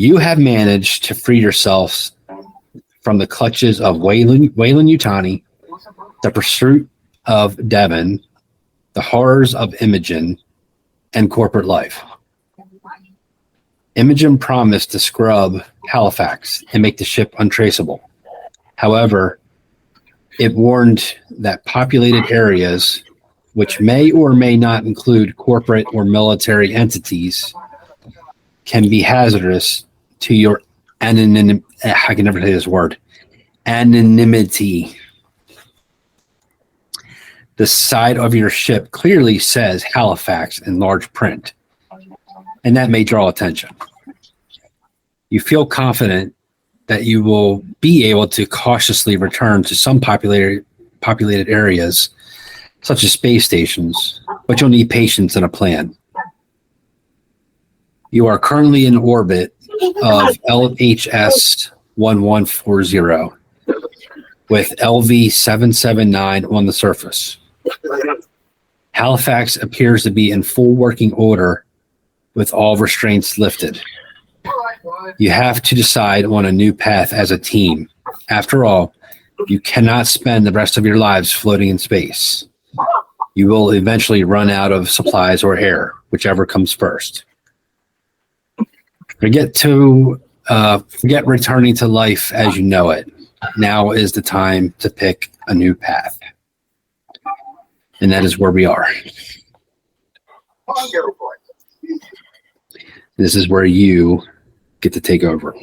You have managed to free yourselves from the clutches of Weyland-Yutani, the pursuit of Devon, the horrors of Imogen, and corporate life. Imogen promised to scrub Halifax and make the ship untraceable. However, it warned that populated areas, which may or may not include corporate or military entities, can be hazardous to your anonymity. I can never say this word. Anonymity. The side of your ship clearly says Halifax in large print, and that may draw attention. You feel confident that you will be able to cautiously return to some populated areas, such as space stations, but you'll need patience and a plan. You are currently in orbit of LHS 1140 with LV 779 on the surface. Halifax appears to be in full working order with all restraints lifted. You have to decide on a new path as a team. After all, you cannot spend the rest of your lives floating in space. You will eventually run out of supplies or air, whichever comes first. Forget returning to life as you know it. Now is the time to pick a new path. And that is where we are. This is where you get to take over.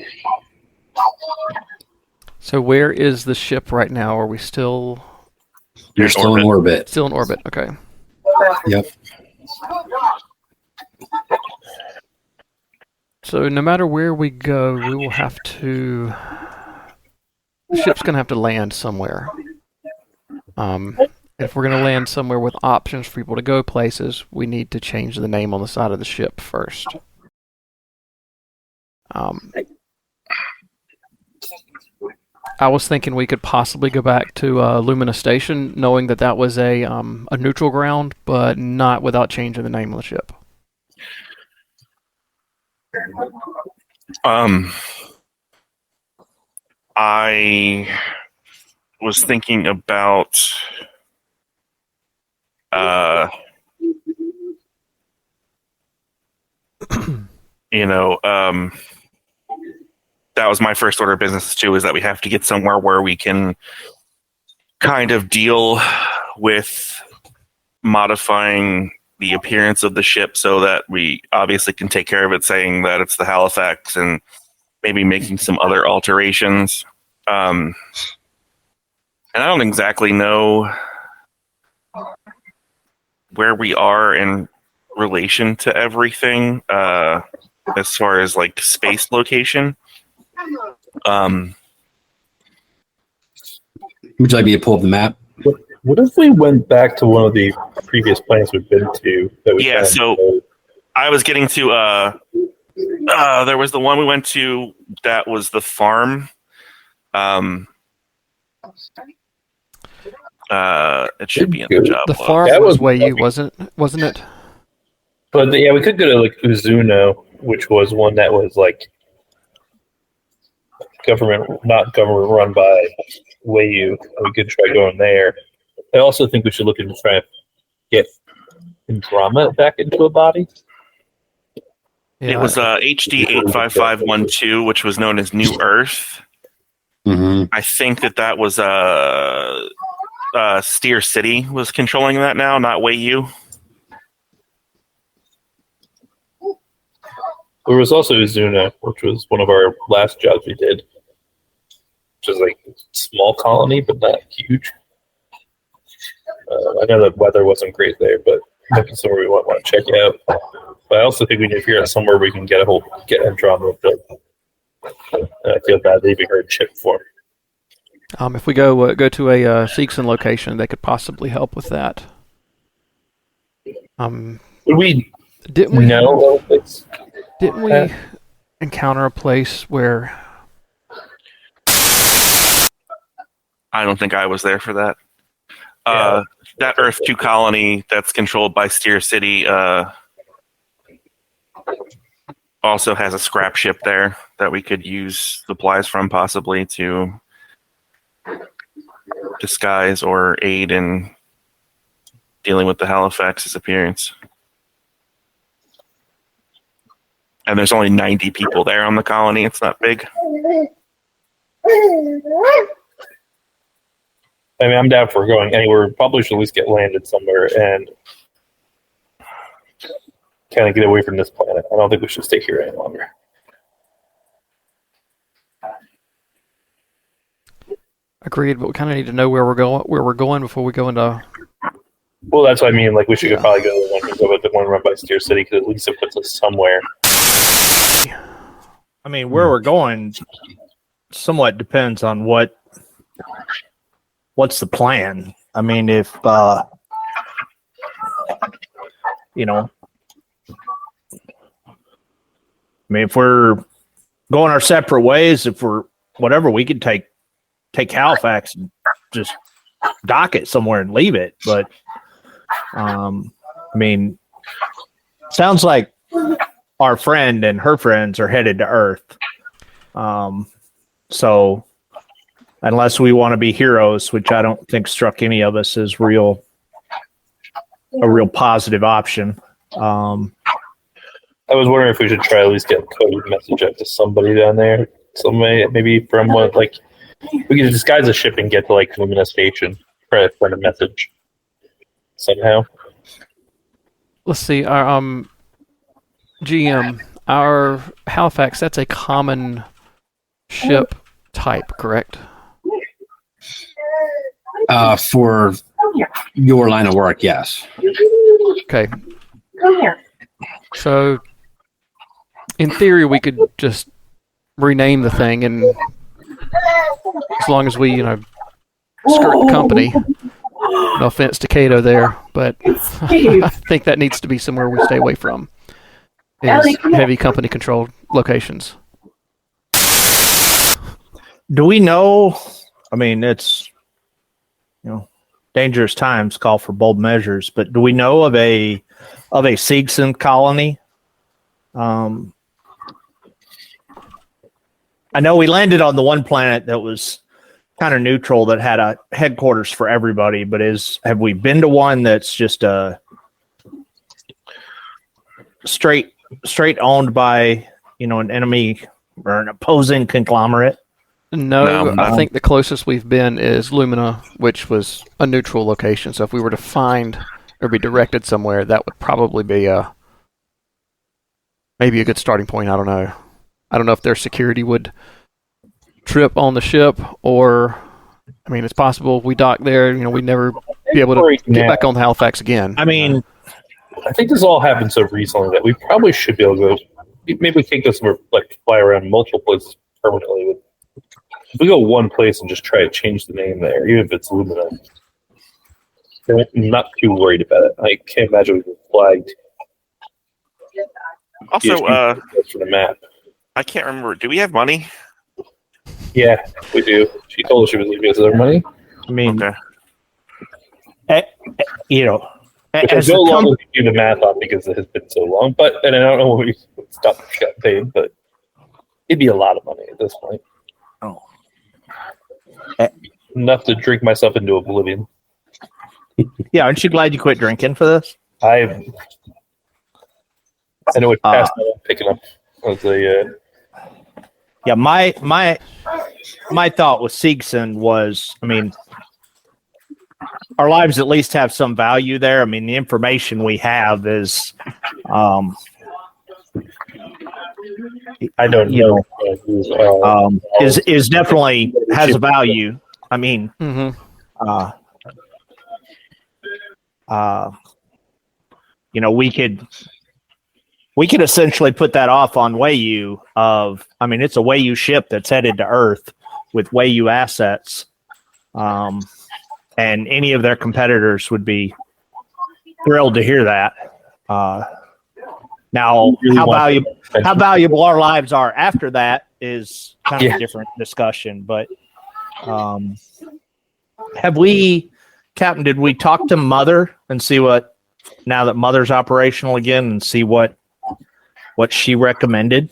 So where is the ship right now? Are we still... You're still in orbit. Still in orbit, okay. Yep. So no matter where we go, we will have to... The ship's going to have to land somewhere. If we're going to land somewhere with options for people to go places, we need to change the name on the side of the ship first. I was thinking we could possibly go back to Lumina Station, knowing that that was a neutral ground, but not without changing the name of the ship. I was thinking about that was my first order of business too, is that we have to get somewhere where we can kind of deal with modifying the appearance of the ship so that we obviously can take care of it, saying that it's the Halifax and maybe making some other alterations. And I don't exactly know where we are in relation to everything as far as like space location. Would you like me to pull up the map? What if we went back to one of the previous planets we've been to? I was getting to there was the one we went to that was the farm. It should be in the job. The farm was Wayu, wasn't it? But yeah, we could go to like Uzuno, which was one that was like not government run by Wayu. We could try going there. I also think we should look into trying to get Andromeda back into a body. Yeah. It was HD 85512, which was known as New Earth. Mm-hmm. I think that was Steer City was controlling that now, not Wayu. There was also Uzuno, which was one of our last jobs we did, which is like a small colony, but not huge. I know the weather wasn't great there, but maybe somewhere we want to check it out. But I also think we need to figure out somewhere we can get Andromeda built. I feel bad leaving her in chip form. If we go to a Seegson location, they could possibly help with that. Didn't we encounter a place where... I don't think I was there for that. That Earth 2 colony that's controlled by Steer City also has a scrap ship there that we could use supplies from, possibly to disguise or aid in dealing with the Halifax's appearance. And there's only 90 people there on the colony. It's not big. I mean, I'm down for going anywhere. Probably should at least get landed somewhere and kind of get away from this planet. I don't think we should stay here any longer. Agreed, but we kind of need to know where we're going before we go into. Well, that's what I mean. Like, we should probably go to the one run by Steer City, because at least it puts us somewhere. I mean, where we're going somewhat depends on what's the plan. I mean, if if we're going our separate ways, if we're whatever, we could take Halifax and just dock it somewhere and leave it. But I mean, sounds like our friend and her friends are headed to Earth. So unless we want to be heroes, which I don't think struck any of us as a real positive option. I was wondering if we should try at least get a coded message out to somebody down there. Somebody, maybe from what, like, we could disguise a ship and get to, like, Lumina Station. Try to send a message somehow. Let's see. Our GM, our Halifax. That's a common ship type, correct? For your line of work, yes. Okay. So, in theory, we could just rename the thing, and as long as we, skirt the company. No offense to Cato there, but I think that needs to be somewhere we stay away from. Is heavy company controlled locations. Do we know? I mean, it's dangerous times call for bold measures, but do we know of a Seegson colony? I know we landed on the one planet that was kind of neutral, that had a headquarters for everybody, but have we been to one that's just a straight owned by an enemy or an opposing conglomerate? No, I think the closest we've been is Lumina, which was a neutral location. So if we were to find or be directed somewhere, that would probably be maybe a good starting point. I don't know. I don't know if their security would trip on the ship, or I mean, it's possible we dock there. We'd never be able to get back on the Halifax again. I mean, I think this all happened so recently that we probably should be able to go. Maybe we can't go somewhere, like, fly around multiple places permanently. If we go one place and just try to change the name there, even if it's Lumina, I'm not too worried about it. I can't imagine we get flagged. Also, for the map. I can't remember. Do we have money? Yeah, we do. She told us she was leaving us our money. I mean, Okay. Which I no longer do the math on because it has been so long. And I don't know when we stopped got paid, but it'd be a lot of money at this point. Oh. Enough to drink myself into oblivion. Yeah, aren't you glad you quit drinking for this? I know it passed out picking up as a. Yeah, my thought with Seegson was, I mean, our lives at least have some value there. I mean, the information we have is, I don't know. Is definitely has a value. I mean, we could essentially put that off on Wayu it's a Wayu ship that's headed to Earth with Wayu assets. And any of their competitors would be thrilled to hear that. Now, how valuable our lives are after that is kind of a different discussion. But Captain, did we talk to Mother and see what, now that Mother's operational again, and see what what she recommended.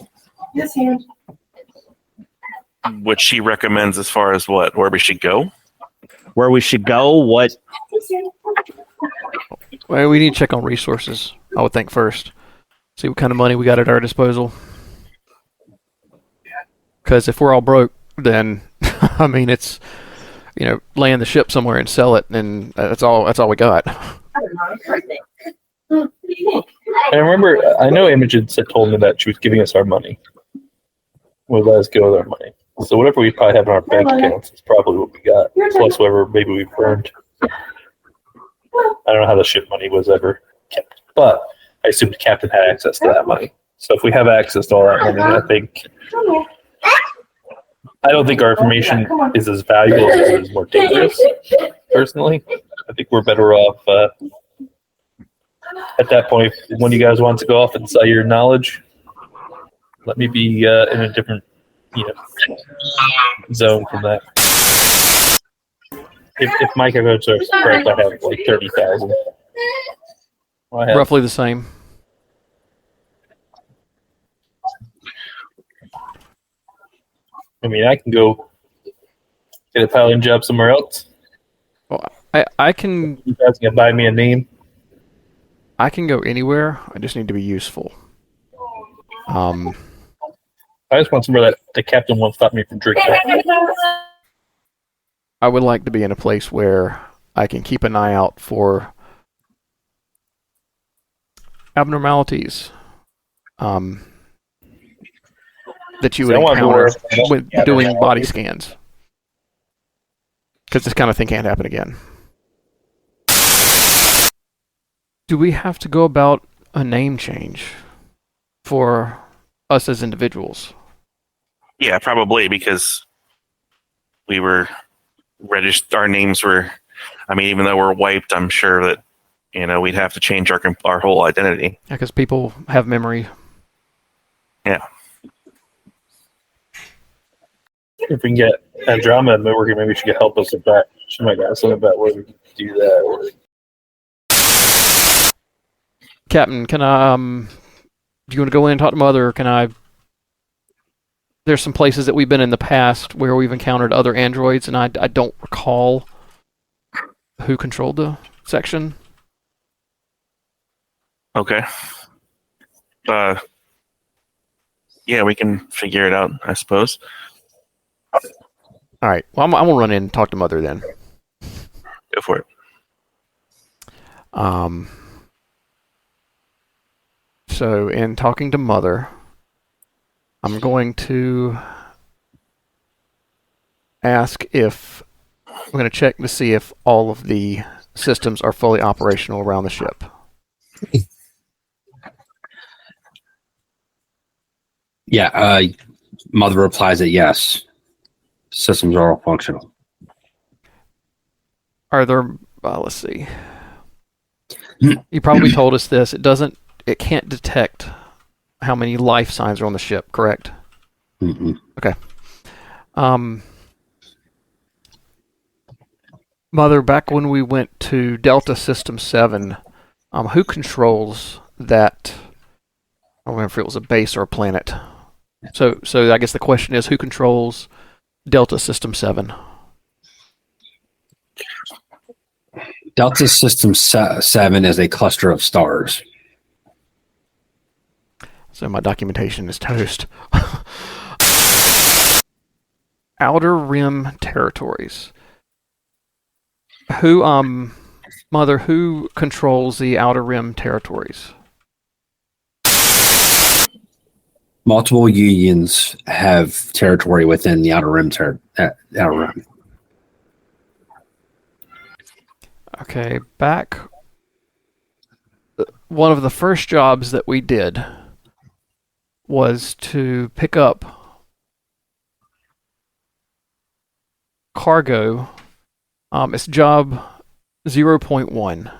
What she recommends as far as what, where we should go? Where we should go, what Well, we need to check on resources, I would think, first. See what kind of money we got at our disposal. Because if we're all broke, then, I mean, it's, land the ship somewhere and sell it, and that's all we got. I remember, I know Imogen had told me that she was giving us our money. Would let us go with our money. So whatever we probably have in our bank accounts is probably what we got. Plus whatever maybe we burned. I don't know how the ship money was ever kept. But I assume the captain had access to that money. So if we have access to all that money, I don't think our information is as valuable as it is more dangerous, personally. I think we're better off at that point when you guys want to go off and sell your knowledge. Let me be in a different, zone from that. If my calculations are correct, I have like 30,000. Roughly the same. I mean, I can go get a piloting job somewhere else. Well, I can. You guys can buy me a name. I can go anywhere. I just need to be useful. I just want somewhere that the captain won't stop me from drinking. I would like to be in a place where I can keep an eye out for abnormalities that you would encounter with doing body scans. Because this kind of thing can't happen again. Do we have to go about a name change for us as individuals? Yeah, probably, because we were registered. Our names were. I mean, even though we're wiped, I'm sure that we'd have to change our whole identity. Yeah, because people have memory. Yeah. If we can get Andromeda working, maybe she could help us with that. She might have something about where we can do that. Captain, can I? Do you want to go in and talk to Mother? Or can I? There's some places that we've been in the past where we've encountered other androids, and I don't recall who controlled the section. Okay. Yeah, we can figure it out, I suppose. All right. Well, I'm gonna run in and talk to Mother then. Go for it. So in talking to Mother, I'm going to ask if I'm going to check to see if all of the systems are fully operational around the ship. Yeah, Mother replies that yes, systems are all functional. Are there? Let's see. You probably told us this. It can't detect how many life signs are on the ship, correct? Mm-mm. Okay. Mother, back when we went to Delta System 7, who controls that? I don't remember if it was a base or a planet. So I guess the question is, who controls Delta System 7? Delta System 7 is a cluster of stars. So my documentation is toast. Outer Rim territories. Mother, who controls the Outer Rim territories? Multiple unions have territory within the Outer Rim. Outer Rim. Okay, back. One of the first jobs that we did was to pick up cargo. It's job 0.1.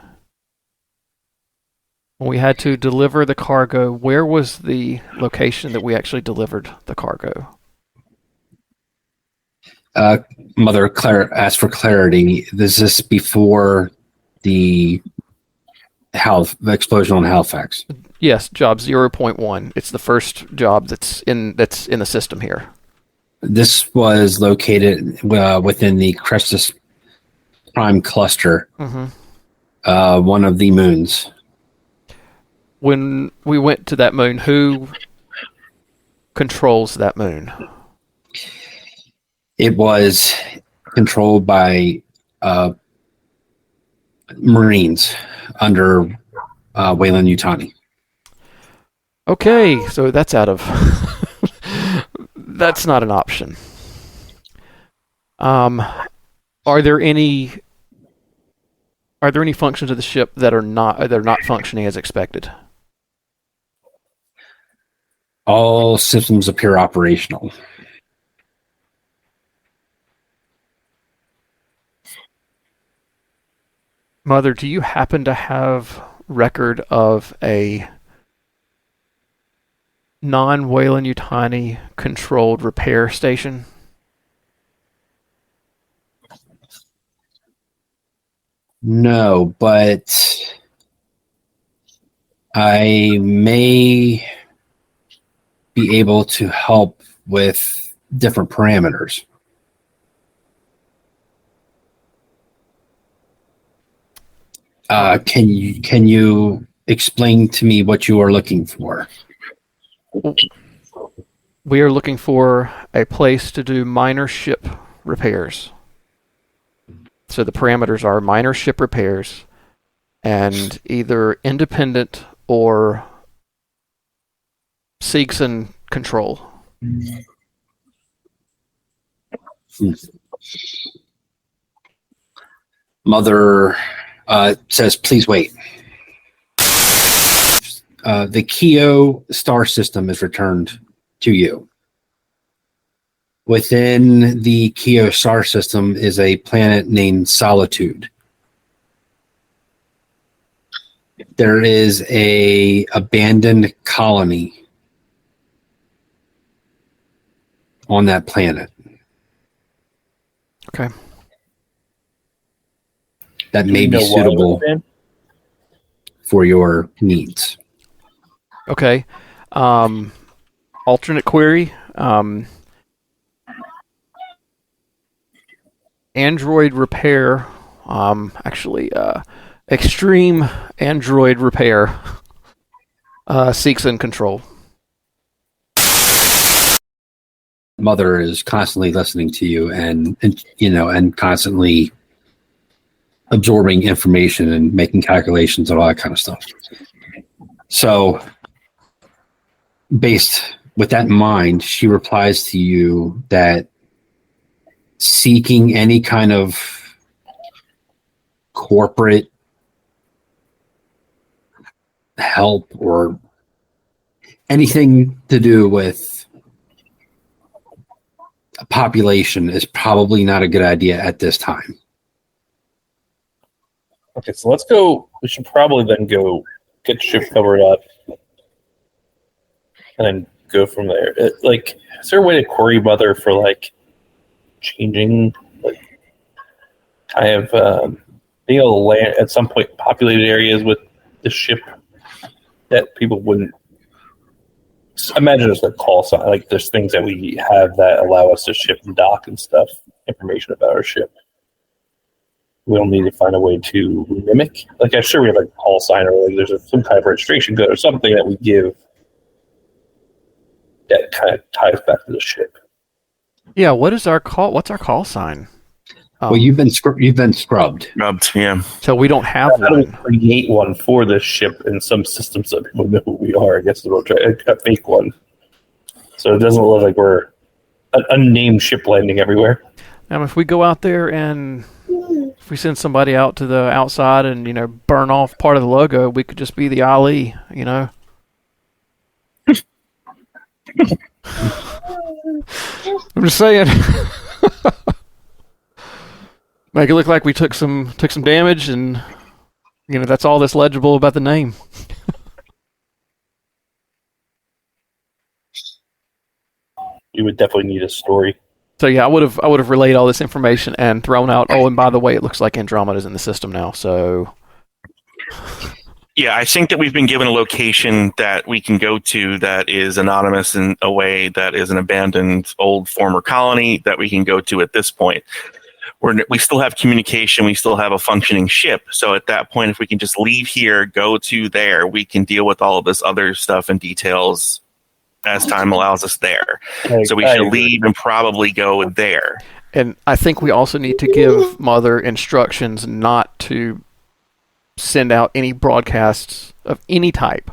When we had to deliver the cargo, where was the location that we actually delivered the cargo? Mother asked for clarity. Is this before the the explosion on Halifax. Yes, job 0.1. It's the first job that's in the system here. This was located within the Crestus Prime cluster, one of the moons. When we went to that moon, who controls that moon? It was controlled by Marines under Wayland Yutani. Okay, so that's out of... That's not an option. Are there any functions of the ship that are not functioning as expected? All systems appear operational. Mother, do you happen to have record of a non-Wayland Yutani controlled repair station? No, but I may be able to help with different parameters. Can you explain to me what you are looking for? We are looking for a place to do minor ship repairs. So the parameters are minor ship repairs and either independent or Seegson control. Mother says, please wait. The Keo star system is returned to you. Within the Keo star system is a planet named Solitude. There is a abandoned colony on that planet. Okay. That may be suitable for your needs. Okay. Alternate query. Android repair. Extreme Android repair. Seegson control. Mother is constantly listening to you and constantly absorbing information and making calculations and all that kind of stuff. So, based with that in mind, she replies to you that seeking any kind of corporate help or anything to do with a population is probably not a good idea at this time. Okay, so let's go. We should probably then go get the ship covered up and then go from there. Is there a way to query Mother for changing kind of being able to land at some point populated areas with the ship that people wouldn't imagine? There's a call sign, there's things that we have that allow us to ship and dock and stuff, information about our ship. We'll need to find a way to mimic. I'm sure we have a call sign or there's some kind of registration code or something that we give that kind of ties back to the ship. Yeah, what's our call sign? Well, you've been scrubbed. Yeah. So we don't have How do we one. create one for this ship in some systems so people know who we are? I guess we'll try a fake one. So it doesn't look like we're an unnamed ship landing everywhere. If we go out there and if we send somebody out to the outside and, burn off part of the logo, we could just be the Ali, I'm just saying. Make it look like we took some damage and, that's all that's legible about the name. You would definitely need a story. So yeah, I would have relayed all this information and thrown out. Oh, and by the way, it looks like Andromeda's in the system now. So Yeah, I think that we've been given a location that we can go to that is anonymous in a way that is an abandoned old former colony that we can go to at this point. We still have communication. We still have a functioning ship. So at that point, if we can just leave here, go to there, we can deal with all of this other stuff and details as time allows us there. So we should leave and probably go there. And I think we also need to give Mother instructions not to send out any broadcasts of any type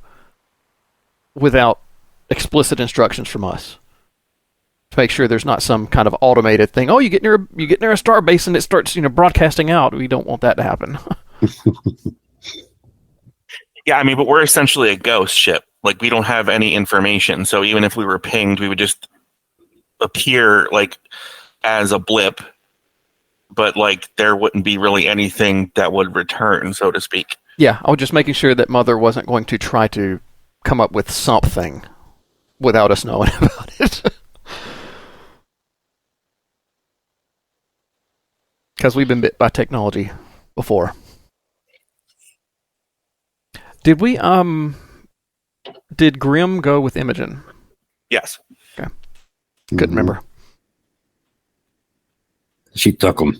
without explicit instructions from us. To make sure there's not some kind of automated thing. Oh, you get near a star base and it starts, broadcasting out. We don't want that to happen. Yeah, I mean, but we're essentially a ghost ship. Like, we don't have any information. So even if we were pinged, we would just appear like as a blip, but like there wouldn't be really anything that would return, so to speak. Yeah, I was just making sure that Mother wasn't going to try to come up with something without us knowing about it. Because we've been bit by technology before. Did we, did Grim go with Imogen? Yes. Okay. Couldn't remember. She took them.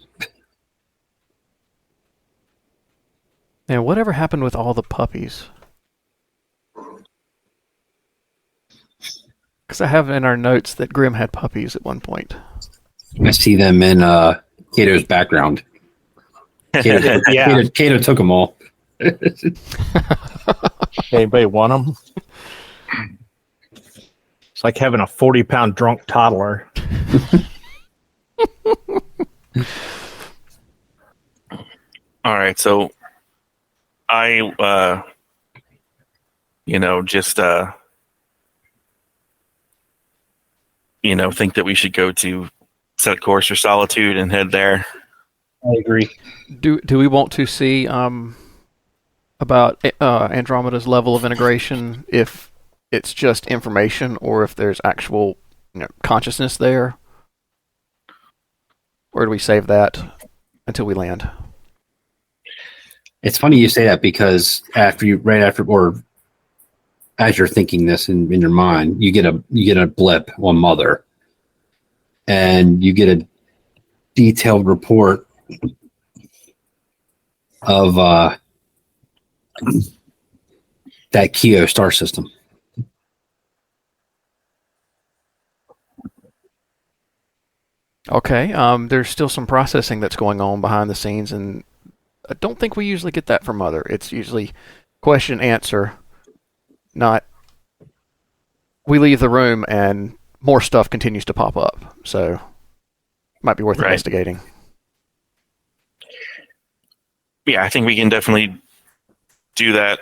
And whatever happened with all the puppies? Because I have in our notes that Grim had puppies at one point. I see them in Cato's background. Cato took them all. Anybody want them? It's like having a 40-pound drunk toddler. All right, so I, just, think that we should go to set course for Solitude and head there. I agree. Do we want to see about Andromeda's level of integration, if it's just information or if there's actual consciousness there? Or do we save that until we land? It's funny you say that because as you're thinking this in your mind, you get a blip on Mother, and you get a detailed report of that Keo star system. Okay, there's still some processing that's going on behind the scenes, and I don't think we usually get that from Mother. It's usually question, answer, not we leave the room and more stuff continues to pop up. So, might be worth investigating. Yeah, I think we can definitely do that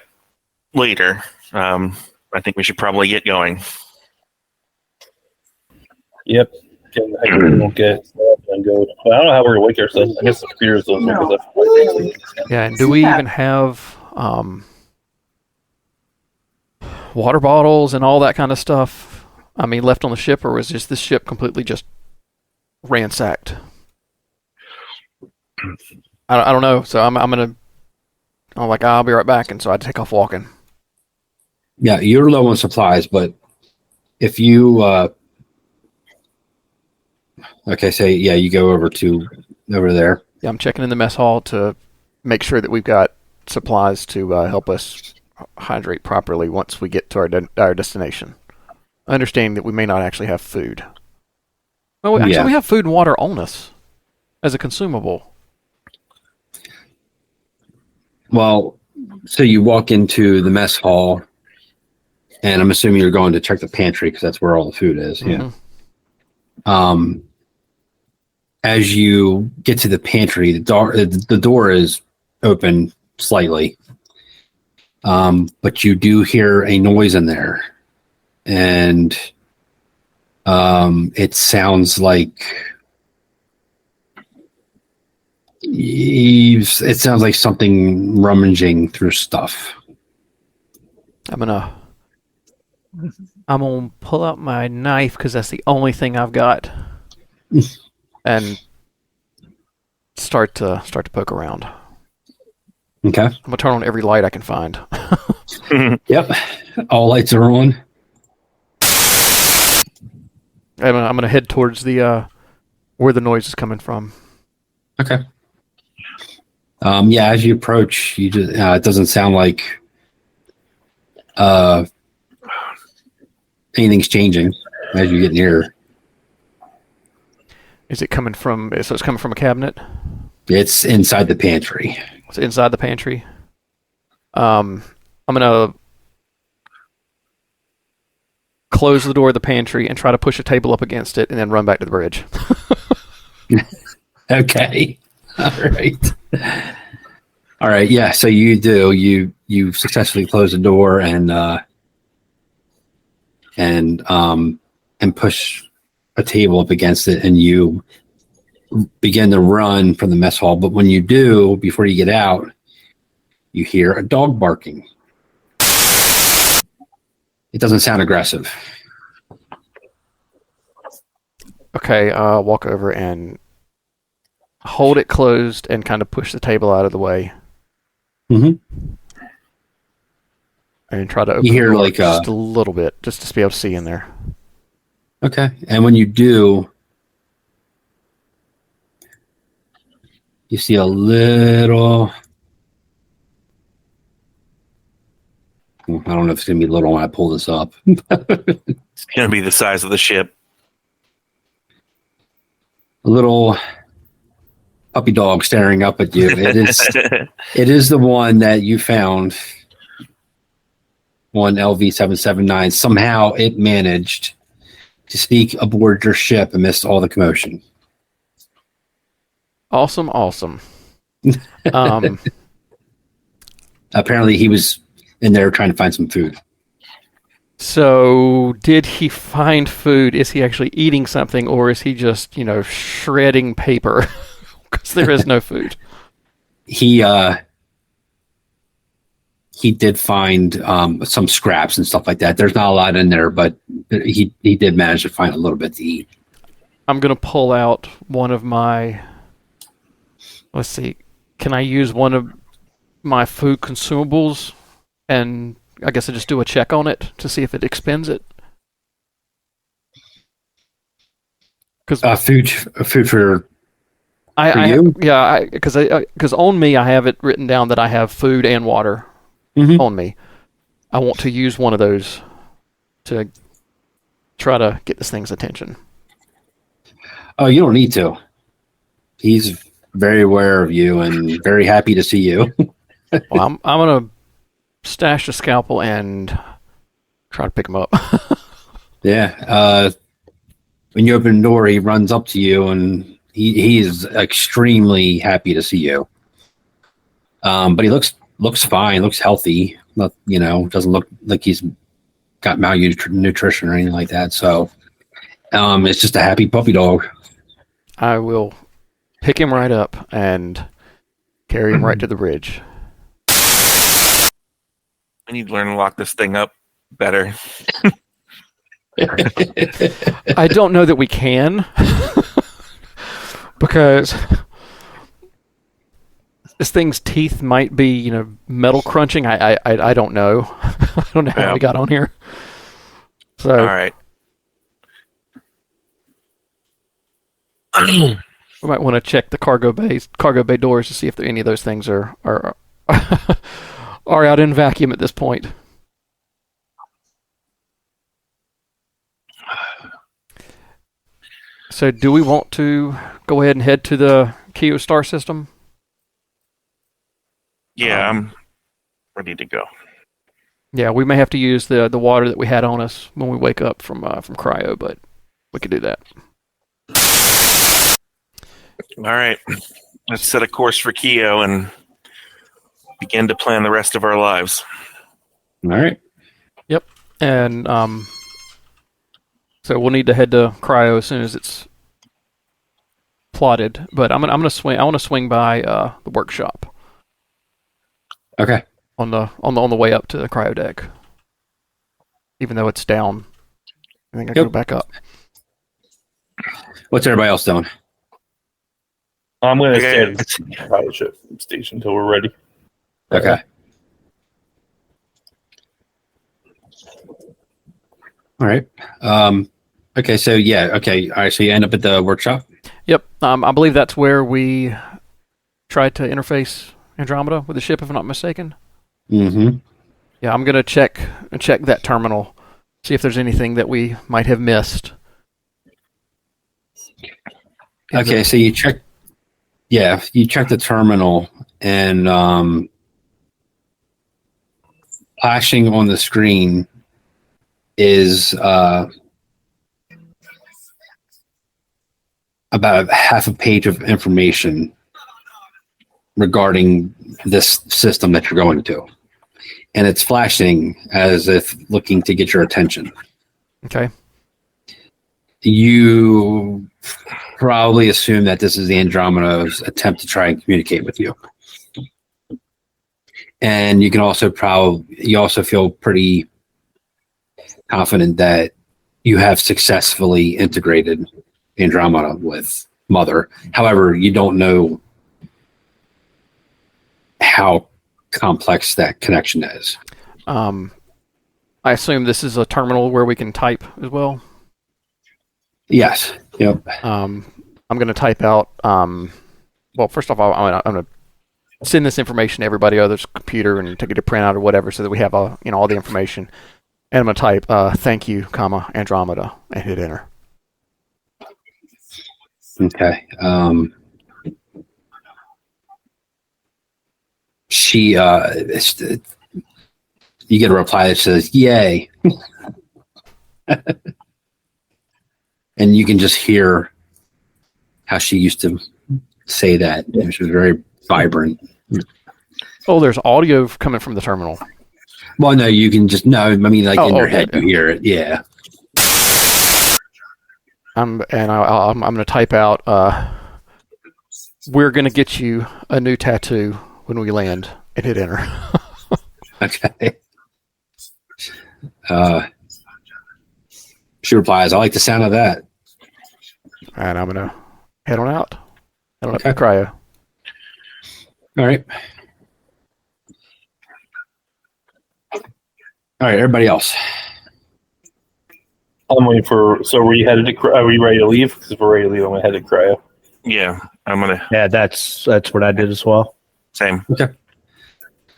later. I think we should probably get going. Yep. We won't get and go. But I don't know how we're gonna wake ourselves. I guess the computers will wake us up. Yeah, and do we even have water bottles and all that kind of stuff? I mean, left on the ship, or was just this ship completely just ransacked? I don't know. So I'm like, I'll be right back, and so I take off walking. Yeah, you're low on supplies, but if you you go over there. Yeah, I'm checking in the mess hall to make sure that we've got supplies to help us hydrate properly once we get to our destination. Understanding that we may not actually have food. Well, we have food and water on us as a consumable. Well, so you walk into the mess hall, and I'm assuming you're going to check the pantry because that's where all the food is. Mm-hmm. Yeah. As you get to the pantry, the door is open slightly, but you do hear a noise in there, and it sounds like something rummaging through stuff. I'm gonna pull out my knife because that's the only thing I've got. And start to poke around. Okay. I'm gonna turn on every light I can find. Yep. All lights are on. I'm gonna head towards the where the noise is coming from. Okay. Yeah, as you approach, you just it doesn't sound like anything's changing as you get nearer. Is it coming from? So it's coming from a cabinet. It's inside the pantry. It's inside the pantry. I'm gonna close the door of the pantry and try to push a table up against it, and then run back to the bridge. Okay. All right. All right. Yeah. So you do. You successfully close the door and push a table up against it, and you begin to run from the mess hall. But when you do, before you get out, you hear a dog barking. It doesn't sound aggressive. Okay, walk over and hold it closed and kind of push the table out of the way. Mm-hmm. And try to open You hear the door like just a little bit, just to be able to see in there. Okay. And when you do, you see a little. I don't know if it's going to be little when I pull this up. It's going to be the size of the ship. A little puppy dog staring up at you. It is the one that you found on LV-779. Somehow it managed to sneak aboard your ship amidst all the commotion. Awesome. Apparently he was in there trying to find some food. So, did he find food? Is he actually eating something, or is he just, shredding paper? Because there is no food. He did find some scraps and stuff like that. There's not a lot in there, but he did manage to find a little bit to eat. I'm going to pull out one of my... Let's see. Can I use one of my food consumables? And I guess I just do a check on it to see if it expends it. Food for you? Because on me I have it written down that I have food and water on me. I want to use one of those to try to get this thing's attention. Oh, you don't need to. He's very aware of you and very happy to see you. Well, I'm gonna stash the scalpel and try to pick him up. Yeah. When you open the door, he runs up to you and he is extremely happy to see you. But he looks fine, looks healthy. Doesn't look like he's got malnutrition or anything like that. So it's just a happy puppy dog. I will pick him right up and carry him right to the bridge. I need to learn to lock this thing up better. I don't know that we can. Because this thing's teeth might be, metal crunching. I don't know. I don't know how we got on here. So, all right. We might want to check the cargo bay doors to see if any of those things are out in vacuum at this point. So, do we want to go ahead and head to the Keo star system? Yeah, I'm ready to go. Yeah, we may have to use the water that we had on us when we wake up from cryo, but we could do that. All right, let's set a course for Keo and begin to plan the rest of our lives. All right. Yep, and so we'll need to head to cryo as soon as it's plotted. But I'm gonna swing. I want to swing by the workshop. Okay. On the way up to the cryo deck, even though it's down, I think I go back up. What's everybody else doing? I'm going to stay at the cryo ship station until we're ready. Okay. All right. Okay. So yeah. Okay. All right. So you end up at the workshop. Yep. I believe that's where we tried to interface Andromeda with the ship, if I'm not mistaken. Mm-hmm. Yeah, I'm gonna check that terminal, see if there's anything that we might have missed. Okay. So you check. Yeah, you check the terminal, and flashing on the screen is about a half a page of information regarding this system that you're going to. And it's flashing as if looking to get your attention. Okay. You probably assume that this is the Andromeda's attempt to try and communicate with you. And you can also you also feel pretty confident that you have successfully integrated Andromeda with Mother. However, you don't know how complex that connection is. I assume this is a terminal where we can type as well. Yes. Yep. I'm going to type out. Well, first off, I'm going to send this information to everybody other's computer and take it to print out or whatever, so that we have all the information. And I'm going to type "thank you, Andromeda" and hit enter. Okay. You get a reply that says "Yay," and you can just hear how she used to say that. She was very vibrant. Oh, there's audio coming from the terminal. Well, no, you can just I mean, like in your okay. head, you hear it. Yeah. I'm going to type out. We're going to get you a new tattoo when we land, and hit enter. Okay. She replies, "I like the sound of that." And I'm going to head on out. Head on Okay. up to cryo. All right. All right, everybody else. I'm waiting for. So, were you headed to? Are you ready to leave? Because if we're ready to leave, I'm gonna head to cryo. Yeah, I'm gonna Yeah, that's what I did as well. same. Okay.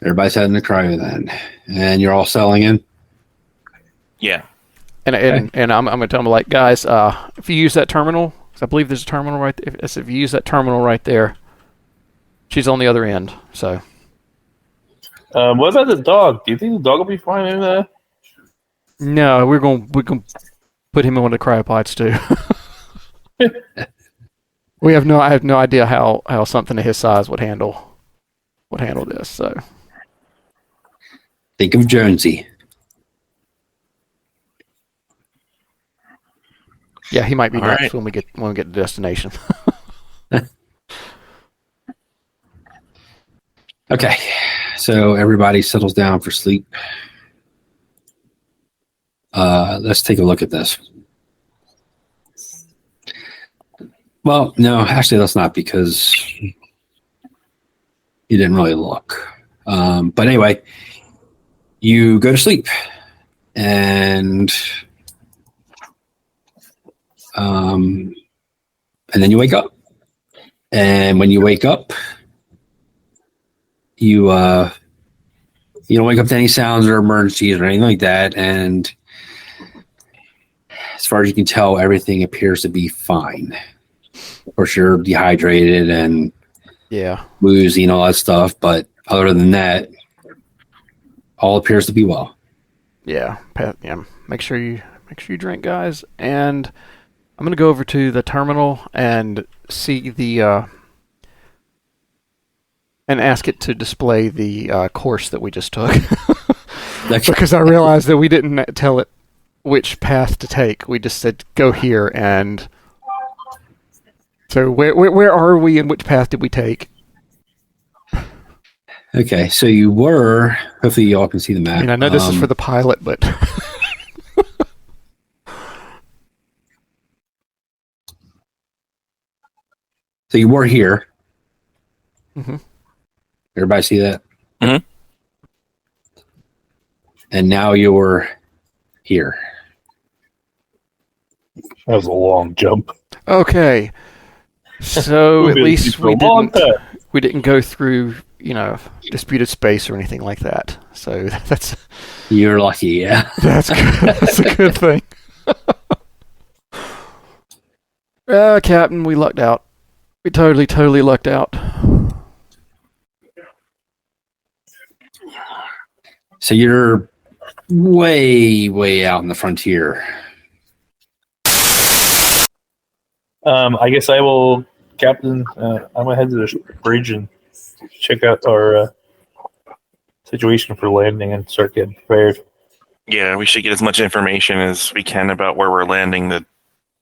Everybody's heading to cryo then, and you're all settling in. Yeah. And I'm going to tell them, like, guys, if you use that terminal, 'cause I believe there's a terminal right there. If you use that terminal right there, she's on the other end. So. What about the dog? Do you think the dog will be fine in there? No, we're going to put him in one of the cryopods too. I have no idea how something of his size would handle this. So Think of Jonesy. yeah, he might be All next right. when we get to destination. Okay, so everybody settles down for sleep. Let's take a look at this. Well, no, actually, let's not, because you didn't really look. But anyway, you go to sleep, and then you wake up. And when you wake up, you don't wake up to any sounds or emergencies or anything like that. And as far as you can tell, everything appears to be fine. Of course, you're dehydrated and Yeah. woozy and all that stuff, but other than that, all appears to be well. Yeah. Yeah. Make sure you drink, guys. And I'm gonna go over to the terminal and see and ask it to display the course that we just took. Because I realized that we didn't tell it which path to take. We just said go here, and so where are we and which path did we take? Okay, so you were. Hopefully, you all can see the map. I mean, I know this is for the pilot, but so you were here. mm-hmm. Everybody see that? Mhm. And now you're here. That was a long jump. Okay. So We've at been least for a long time. we didn't go through, disputed space or anything like that. So that's You're lucky, yeah. that's that's a good thing. Captain, we lucked out. We totally lucked out. So you're way out in the frontier. I guess I will, Captain. I'm gonna head to the bridge and check out our situation for landing and start getting prepared. Yeah, we should get as much information as we can about where we're landing, the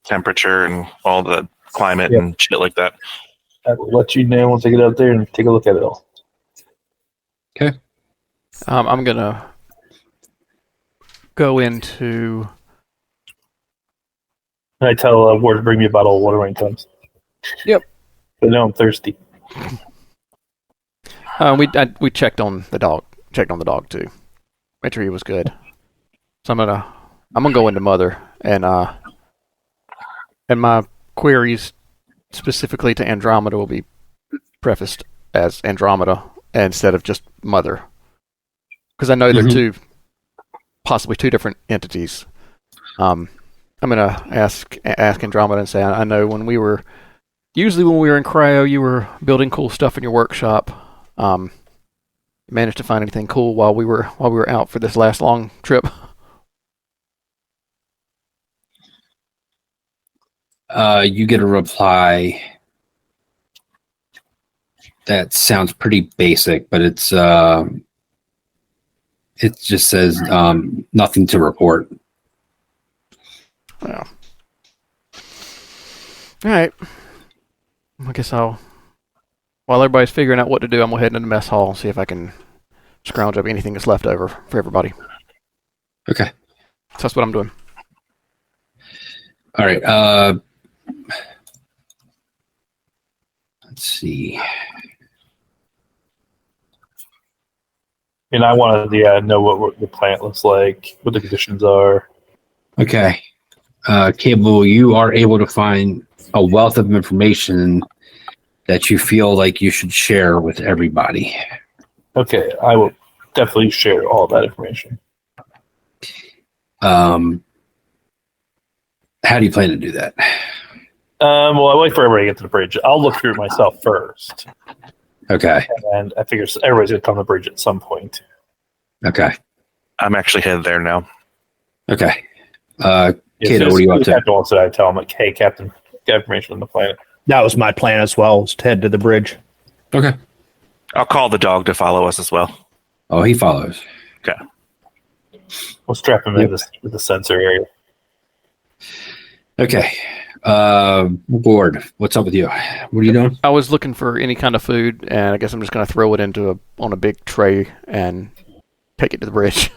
temperature, and all the climate Yep. and shit like that. I will let you know once I get out there and take a look at it all. Okay. I'm gonna go into. And I tell Ward to bring me a bottle of water when he comes. Yep. But now I'm thirsty. We checked on the dog. Checked on the dog too. Made sure he was good. So I'm gonna go into Mother and my queries specifically to Andromeda will be prefaced as Andromeda instead of just Mother, because I know they're possibly two different entities. I'm gonna ask Andromeda and say, I know when we were in cryo, you were building cool stuff in your workshop. Managed to find anything cool while we were out for this last long trip? You get a reply that sounds pretty basic, but it just says nothing to report. Well, all right. I guess while everybody's figuring out what to do, I'm gonna head into the mess hall and see if I can scrounge up anything that's left over for everybody. Okay. So that's what I'm doing. All right. Let's see. And I wanted to know what the plant looks like, what the conditions are. Okay. Cable, you are able to find a wealth of information that you feel like you should share with everybody. Okay, I will definitely share all that information. How do you plan to do that? Well, I wait for everybody to get to the bridge. I'll look through it myself first. Okay. And I figure everybody's going to come to the bridge at some point. Okay. I'm actually headed there now. Okay. Kato, what are you up to? Captain wants that I tell him, like, hey, Captain, get information on the planet. That was my plan as well, was to head to the bridge. Okay. I'll call the dog to follow us as well. Oh, he follows. Okay. We'll strap him in with the sensor area. Okay. Ward, what's up with you? What are you doing? I was looking for any kind of food, and I guess I'm just gonna throw it on a big tray and take it to the bridge.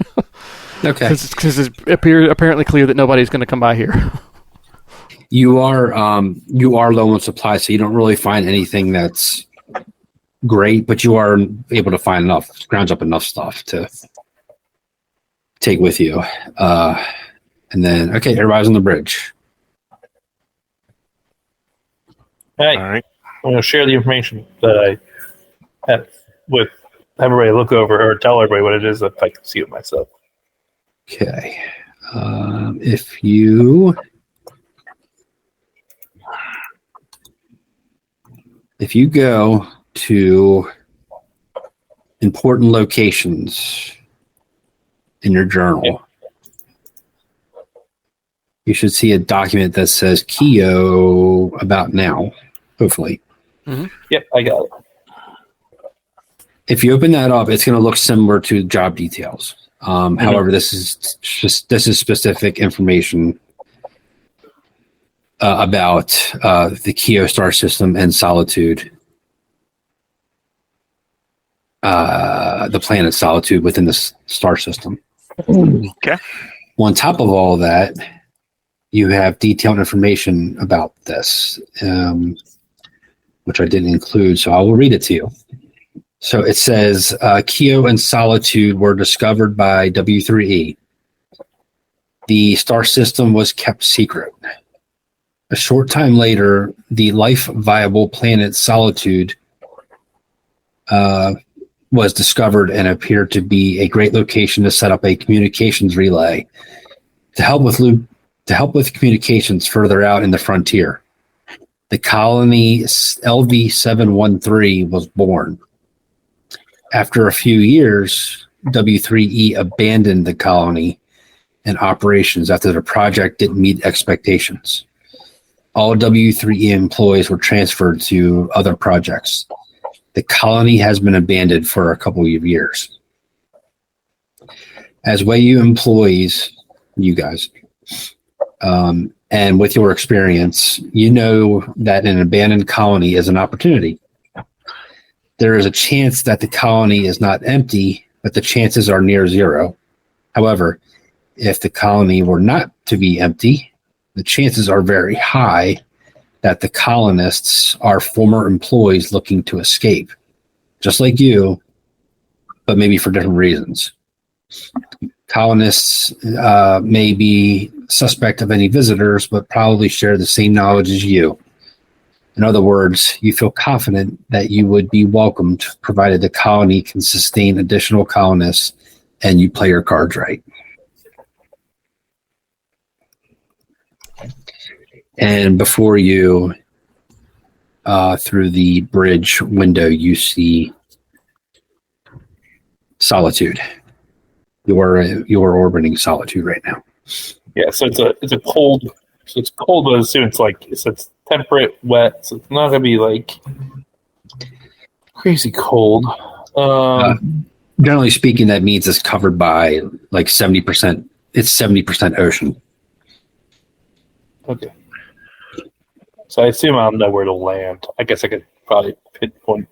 Okay. Because it's apparently clear that nobody's gonna come by here. You are low on supplies, so you don't really find anything that's great, but you are able to find scrounge up enough stuff to take with you. And then, okay, everybody's on the bridge. Hey, All right. I'm going to share the information that I have with everybody look over or tell everybody what it is if I can see it myself. Okay. If you go to important locations in your journal, you should see a document that says Keo about now, hopefully. Yep, I got it. If you open that up, it's going to look similar to job details. However, this is specific information about the Keo star system and Solitude, the planet Solitude within the star system. Okay. On top of all that, you have detailed information about this, which I didn't include, so I will read it to you. So it says Keo and Solitude were discovered by W3E. The star system was kept secret. A short time later, the life-viable planet Solitude was discovered and appeared to be a great location to set up a communications relay to help with communications further out in the frontier. The colony LV-713 was born. After a few years, W3E abandoned the colony and operations after the project didn't meet expectations. All W3E employees were transferred to other projects. The colony has been abandoned for a couple of years. As WAU employees, you guys, and with your experience, you know that an abandoned colony is an opportunity. There is a chance that the colony is not empty, but the chances are near zero. However, if the colony were not to be empty, the chances are very high that the colonists are former employees looking to escape, just like you, but maybe for different reasons. Colonists may be suspect of any visitors, but probably share the same knowledge as you. In other words, you feel confident that you would be welcomed, provided the colony can sustain additional colonists and you play your cards right. And before you, through the bridge window, you see Solitude. You're orbiting Solitude right now. Yeah, so it's a cold. So it's cold, but I assume it's temperate, wet. So it's not gonna be like crazy cold. Generally speaking, that means it's covered by like 70%. It's 70% ocean. Okay. So I assume I'll know where to land. I guess I could probably pinpoint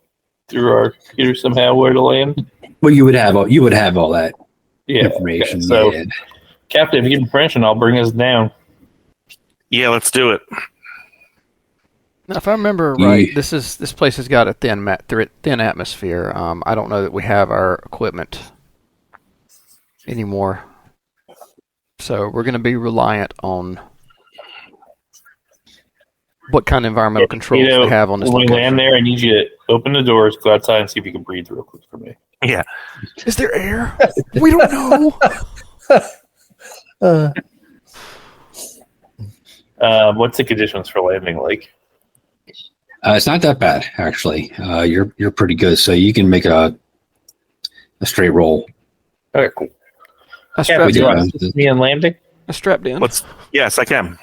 through our computer somehow where to land. Well, you would have all that information. Okay. So, yeah. Captain, if you give me permission, I'll bring us down. Yeah, let's do it. Now, if I remember right, this place has got a thin atmosphere. I don't know that we have our equipment anymore, so we're going to be reliant on what kind of environmental controls we have on this when location. we land there, I need you to open the doors, go outside, and see if you can breathe real quick for me. Yeah. Is there air? We don't know. What's the conditions for landing like? It's not that bad, actually. You're pretty good, so you can make a straight roll. Okay, cool. I Captain, strapped do you in. want to assist me in landing? I strapped in. Yes, I can.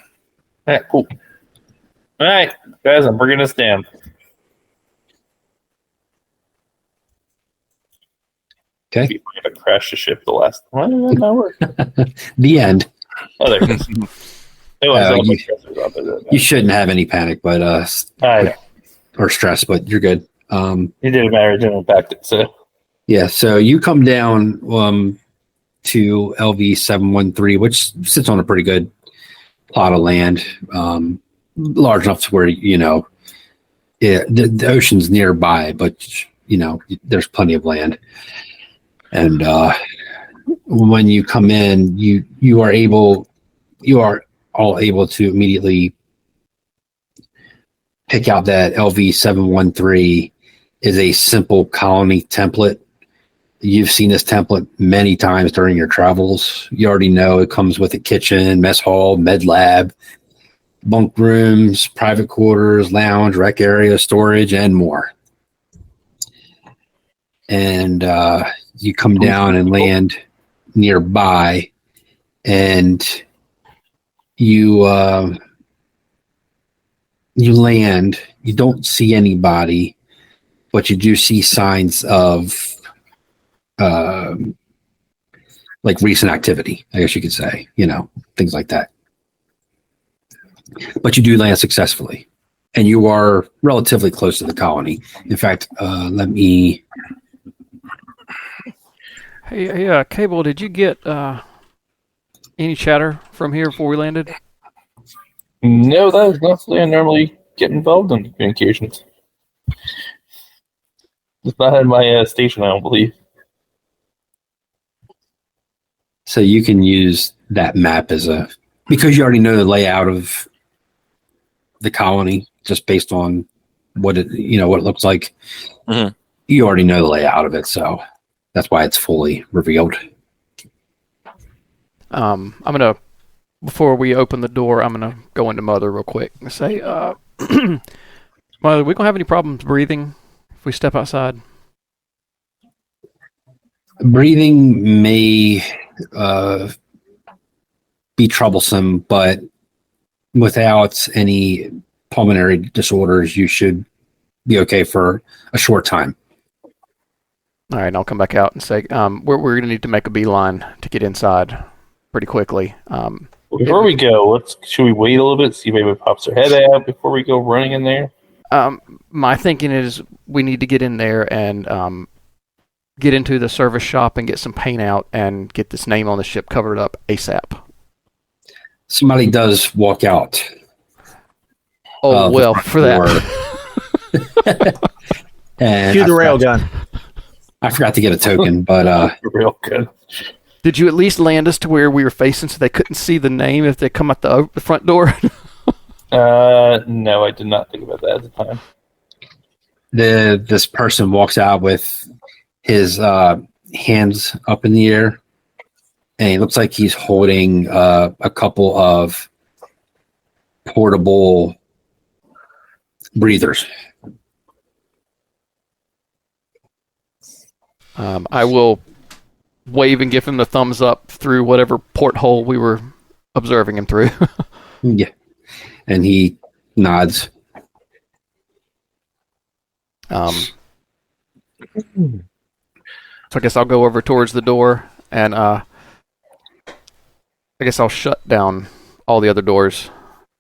All right, cool. All right, guys, I'm bringing us down. Okay. I crashed the ship the last. Why did that not work? The end. Oh, there it is. You shouldn't have any panic, but I know. or stress, but you're good. It didn't matter. It didn't impact it. So yeah. So you come down to LV-713, which sits on a pretty good plot of land, large enough to where the ocean's nearby, but there's plenty of land. And when you come in, you are all able to immediately pick out that LV-713 is a simple colony template. You've seen this template many times during your travels. You already know it comes with a kitchen, mess hall, med lab, bunk rooms, private quarters, lounge, rec area, storage, and more. And you come down and land nearby, and you land. You don't see anybody, but you do see signs of like recent activity, I guess you could say, things like that. But you do land successfully, and you are relatively close to the colony. In fact, let me. Hey, Cable, did you get any chatter from here before we landed? no, that is not something I normally get involved in communications. It's not in my station, I don't believe. So you can use that map as a, because you already know the layout of the colony just based on what it, what it looks like. Mhm. You already know the layout of it, so that's why it's fully revealed. I'm gonna, before we open the door, I'm gonna go into Mother real quick and say, Mother, we gonna have any problems breathing if we step outside? Breathing may be troublesome, but without any pulmonary disorders, you should be okay for a short time. All right, I'll come back out and say, we're going to need to make a beeline to get inside pretty quickly. Before we go, should we wait a little bit, see if anybody pops their head out before we go running in there? My thinking is we need to get in there and get into the service shop and get some paint out and get this name on the ship covered up ASAP. Somebody does walk out. Oh, well, for that. And Cue the railgun. I forgot to get a token, but Real good. Did you at least land us to where we were facing so they couldn't see the name if they come out the front door? No, I did not think about that at the time. this person walks out with his hands up in the air, and it looks like he's holding a couple of portable breathers. I will wave and give him the thumbs up through whatever porthole we were observing him through. Yeah, and he nods. So I guess I'll go over towards the door, and I guess I'll shut down all the other doors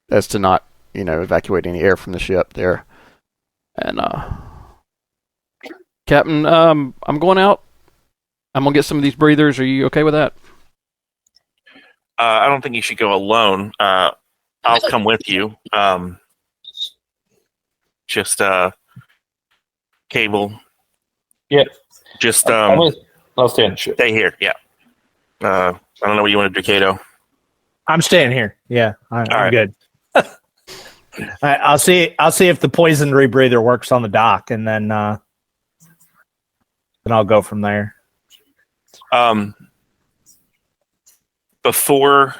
as to not, evacuate any air from the ship there. And Captain, I'm going out. I'm gonna get some of these breathers. Are you okay with that? I don't think you should go alone. I'll come with you. Just Cable. Yeah. Just I'll stay on the ship. stay here. Yeah. I don't know what you want to do, Kato. I'm staying here. Yeah, I'm right. good. I'll see if the poison rebreather works on the dock, and then I'll go from there. Before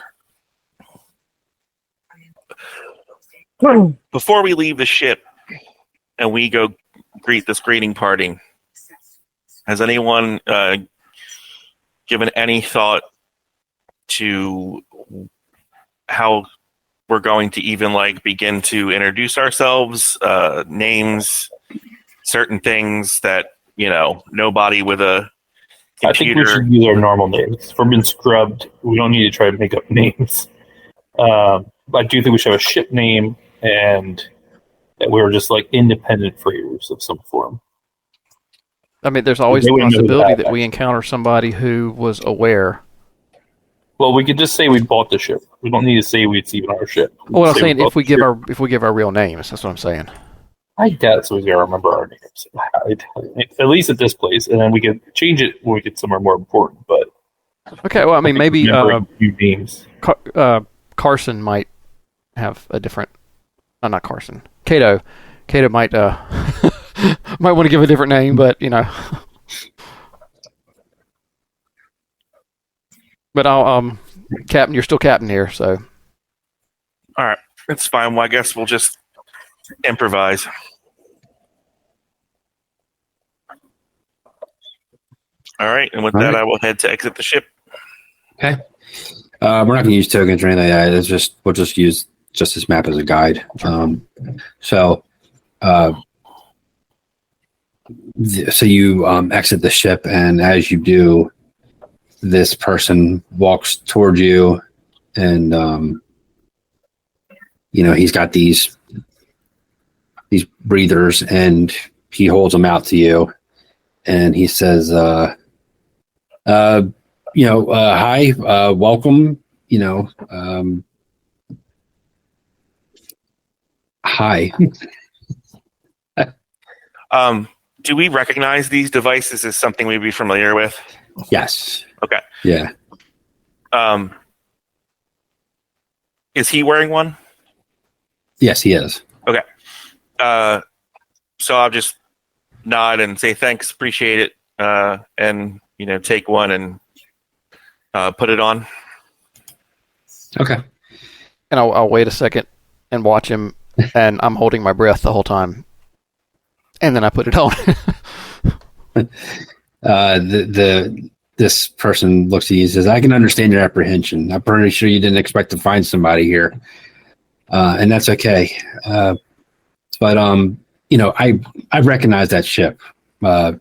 we leave the ship and we go greet this greeting party, has anyone given any thought to how we're going to even begin to introduce ourselves, names, certain things that nobody with a I think we computer. should use our normal names. If we're being scrubbed, we don't need to try to make up names. I do think we should have a ship name, and that we're just independent freighters of some form. I mean, there's always They the wouldn't know possibility that. that we encounter somebody who was aware. Well, we could just say we bought the ship. We don't need to say it's even our ship. Well, I'm Say saying bought if we the give ship. our real names, that's what I'm saying. I guess we gotta remember our names. At least at this place, and then we could change it when we get somewhere more important. But Okay, well, I mean, maybe remembering a few names. Carson might have a different. Not Carson. Cato might might want to give a different name, but But I'll Captain. You're still Captain here, so All right, it's fine. Well, I guess we'll just improvise. All right, and with All that, right. I will head to exit the ship. Okay. We're not going to use tokens or anything like that. We'll just use just this map as a guide. So you exit the ship, and as you do, this person walks toward you, and he's got these breathers, and he holds them out to you, and he says, hi, welcome, hi. Do we recognize these devices as something we'd be familiar with? Yes. Okay. Yeah. Is he wearing one? Yes, he is. Okay. So I'll just nod and say thanks, appreciate it, and take one and put it on. Okay. And I'll wait a second and watch him, and I'm holding my breath the whole time. And then I put it on. This person looks at you and says, "I can understand your apprehension. I'm pretty sure you didn't expect to find somebody here, and that's okay. But I recognize that ship. They're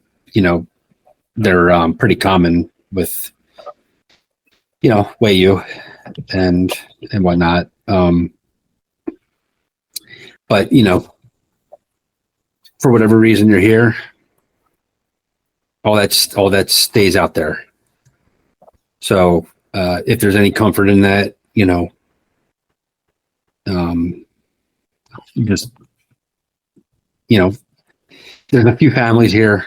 pretty common with Wayu and whatnot. But for whatever reason you're here, all that stays out there. So if there's any comfort in that, just there's a few families here.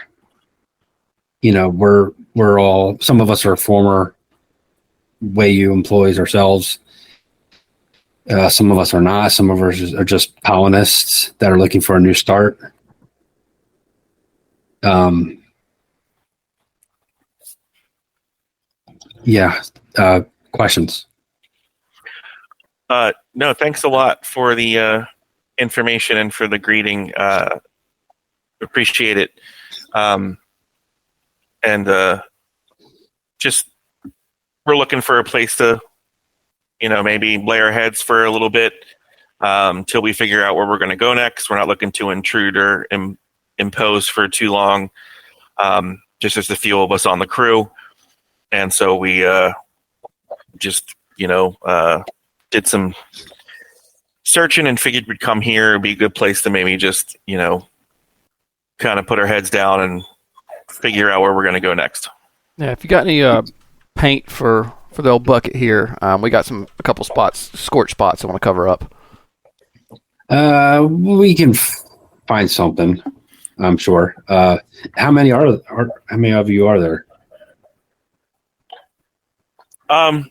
We're all, some of us are former Wayu employees ourselves. Some of us are not. Some of us are just colonists that are looking for a new start. Questions? No, thanks a lot for the information and for the greeting. Appreciate it. Just we're looking for a place to, maybe lay our heads for a little bit till we figure out where we're going to go next. We're not looking to intrude or impose for too long. Just as the few of us on the crew. And so we just, did some searching and figured we'd come here. It'd be a good place to maybe just, kind of put our heads down and figure out where we're going to go next. Yeah, if you got any paint for the old bucket here, we got a couple spots, scorch spots I want to cover up. We can find something, I'm sure. How many of you are there? I'm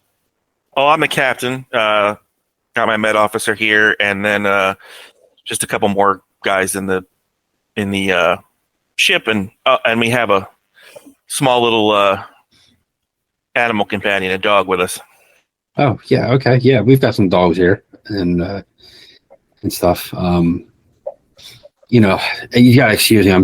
the captain. Got my med officer here, and then just a couple more guys in the ship, and we have a small little animal companion, a dog, with us. Oh yeah, okay, yeah, we've got some dogs here and stuff. You gotta excuse me.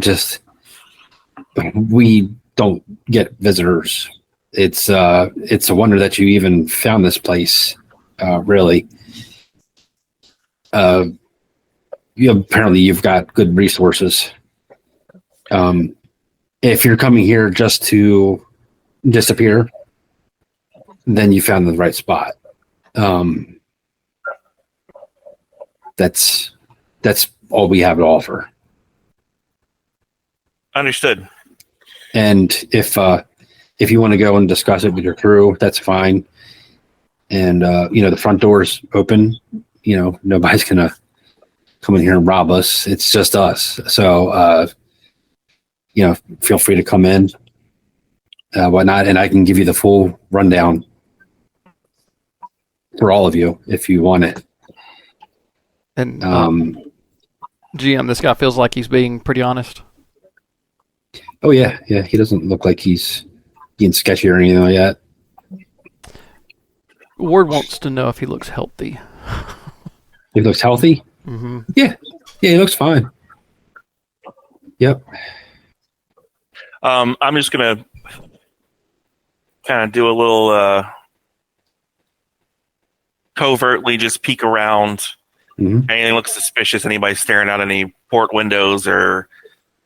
We don't get visitors. It's a wonder that you even found this place. Really. Apparently you've got good resources. If you're coming here just to disappear, then you found the right spot. That's all we have to offer. Understood. And if you want to go and discuss it with your crew, that's fine. And the front door's open. Nobody's gonna come in here and rob us. It's just us. So feel free to come in, whatnot, and I can give you the full rundown for all of you if you want it. And GM, this guy feels like he's being pretty honest. Oh yeah. He doesn't look like he's being sketchy or anything like that. Ward wants to know if he looks healthy. He looks healthy? Mm-hmm. Yeah, he looks fine. Yep. I'm just going to kind of do a little covertly just peek around. Mm-hmm. Anything looks suspicious? Anybody staring out any port windows or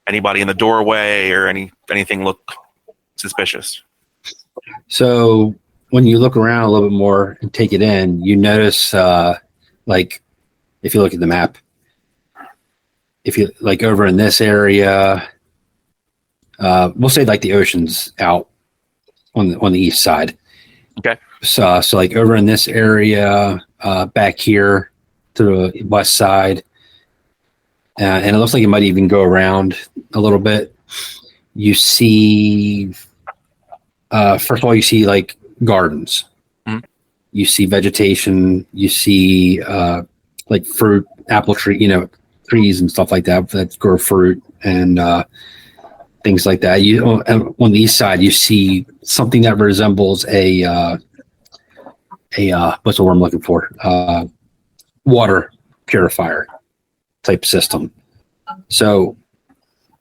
anybody in the doorway or anything look suspicious? So when you look around a little bit more and take it in, you notice, if you look at the map, if you over in this area, we'll say the ocean's out on the east side. Okay. So over in this area, back here to the west side, and it looks like it might even go around a little bit. You see, first of all, you see like gardens. Mhm. You see vegetation. You see like fruit, apple tree, trees and stuff like that grow fruit and things like that. You on the east side, you see something that resembles a what's the word I'm looking for? Water purifier type system. So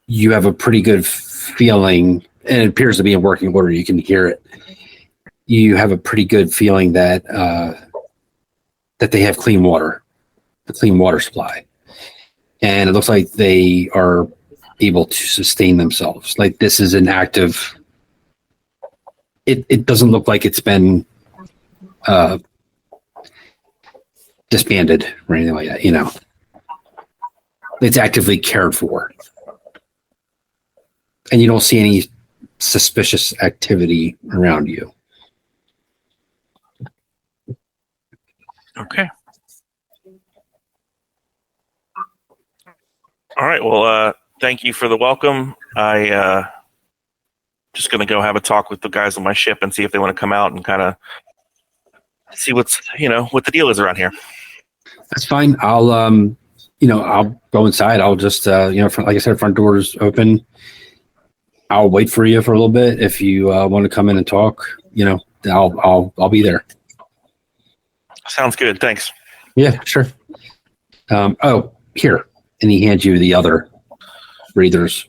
you have a pretty good feeling, and it appears to be in working order. You can hear it. You have a pretty good feeling that that they have clean water, the clean water supply, and it looks like they are able to sustain themselves. Like this is an active. It doesn't look like it's been disbanded or anything like that. It's actively cared for, and you don't see any suspicious activity around you. Okay. All right. Well, thank you for the welcome. I just going to go have a talk with the guys on my ship and see if they want to come out and kind of see what the deal is around here. That's fine. I'll I'll go inside. I'll just like I said, front door's open. I'll wait for you for a little bit. If you want to come in and talk, I'll be there. Sounds good. Thanks. Yeah, sure. Here. And he hands you the other breathers.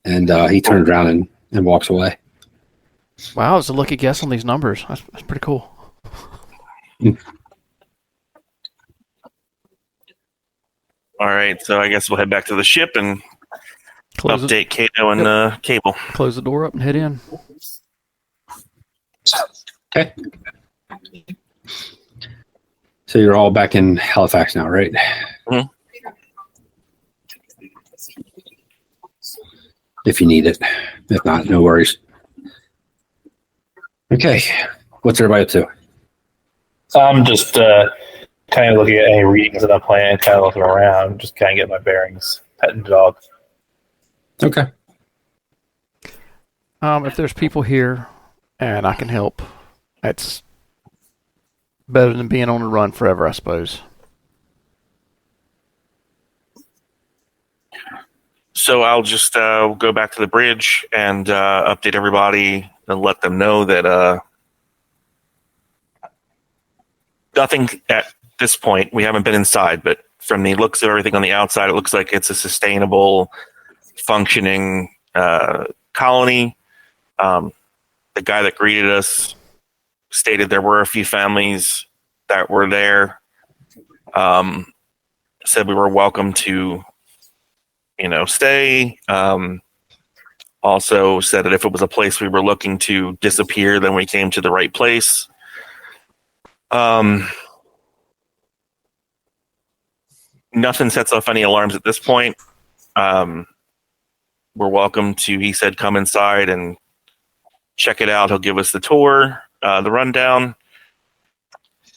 And he turns around and walks away. Wow, it's a lucky guess on these numbers. That's pretty cool. All right. So I guess we'll head back to the ship and update Kato and Cable. Close the door up and head in. Okay. So you're all back in Halifax now, right? Mm-hmm. If you need it. If not, no worries. Okay. What's everybody up to? I'm just kind of looking at any readings that I'm planning, kind of looking around, just kind of get my bearings, petting the dog. Okay. If there's people here and I can help, that's better than being on the run forever, I suppose. So I'll just go back to the bridge and update everybody and let them know that nothing at this point. We haven't been inside, but from the looks of everything on the outside, it looks like it's a sustainable, functioning colony. The guy that greeted us stated there were a few families that were there. Said we were welcome to, stay. Also said that if it was a place we were looking to disappear, then we came to the right place. Nothing sets off any alarms at this point. We're welcome to, he said, come inside and check it out. He'll give us the tour, the rundown.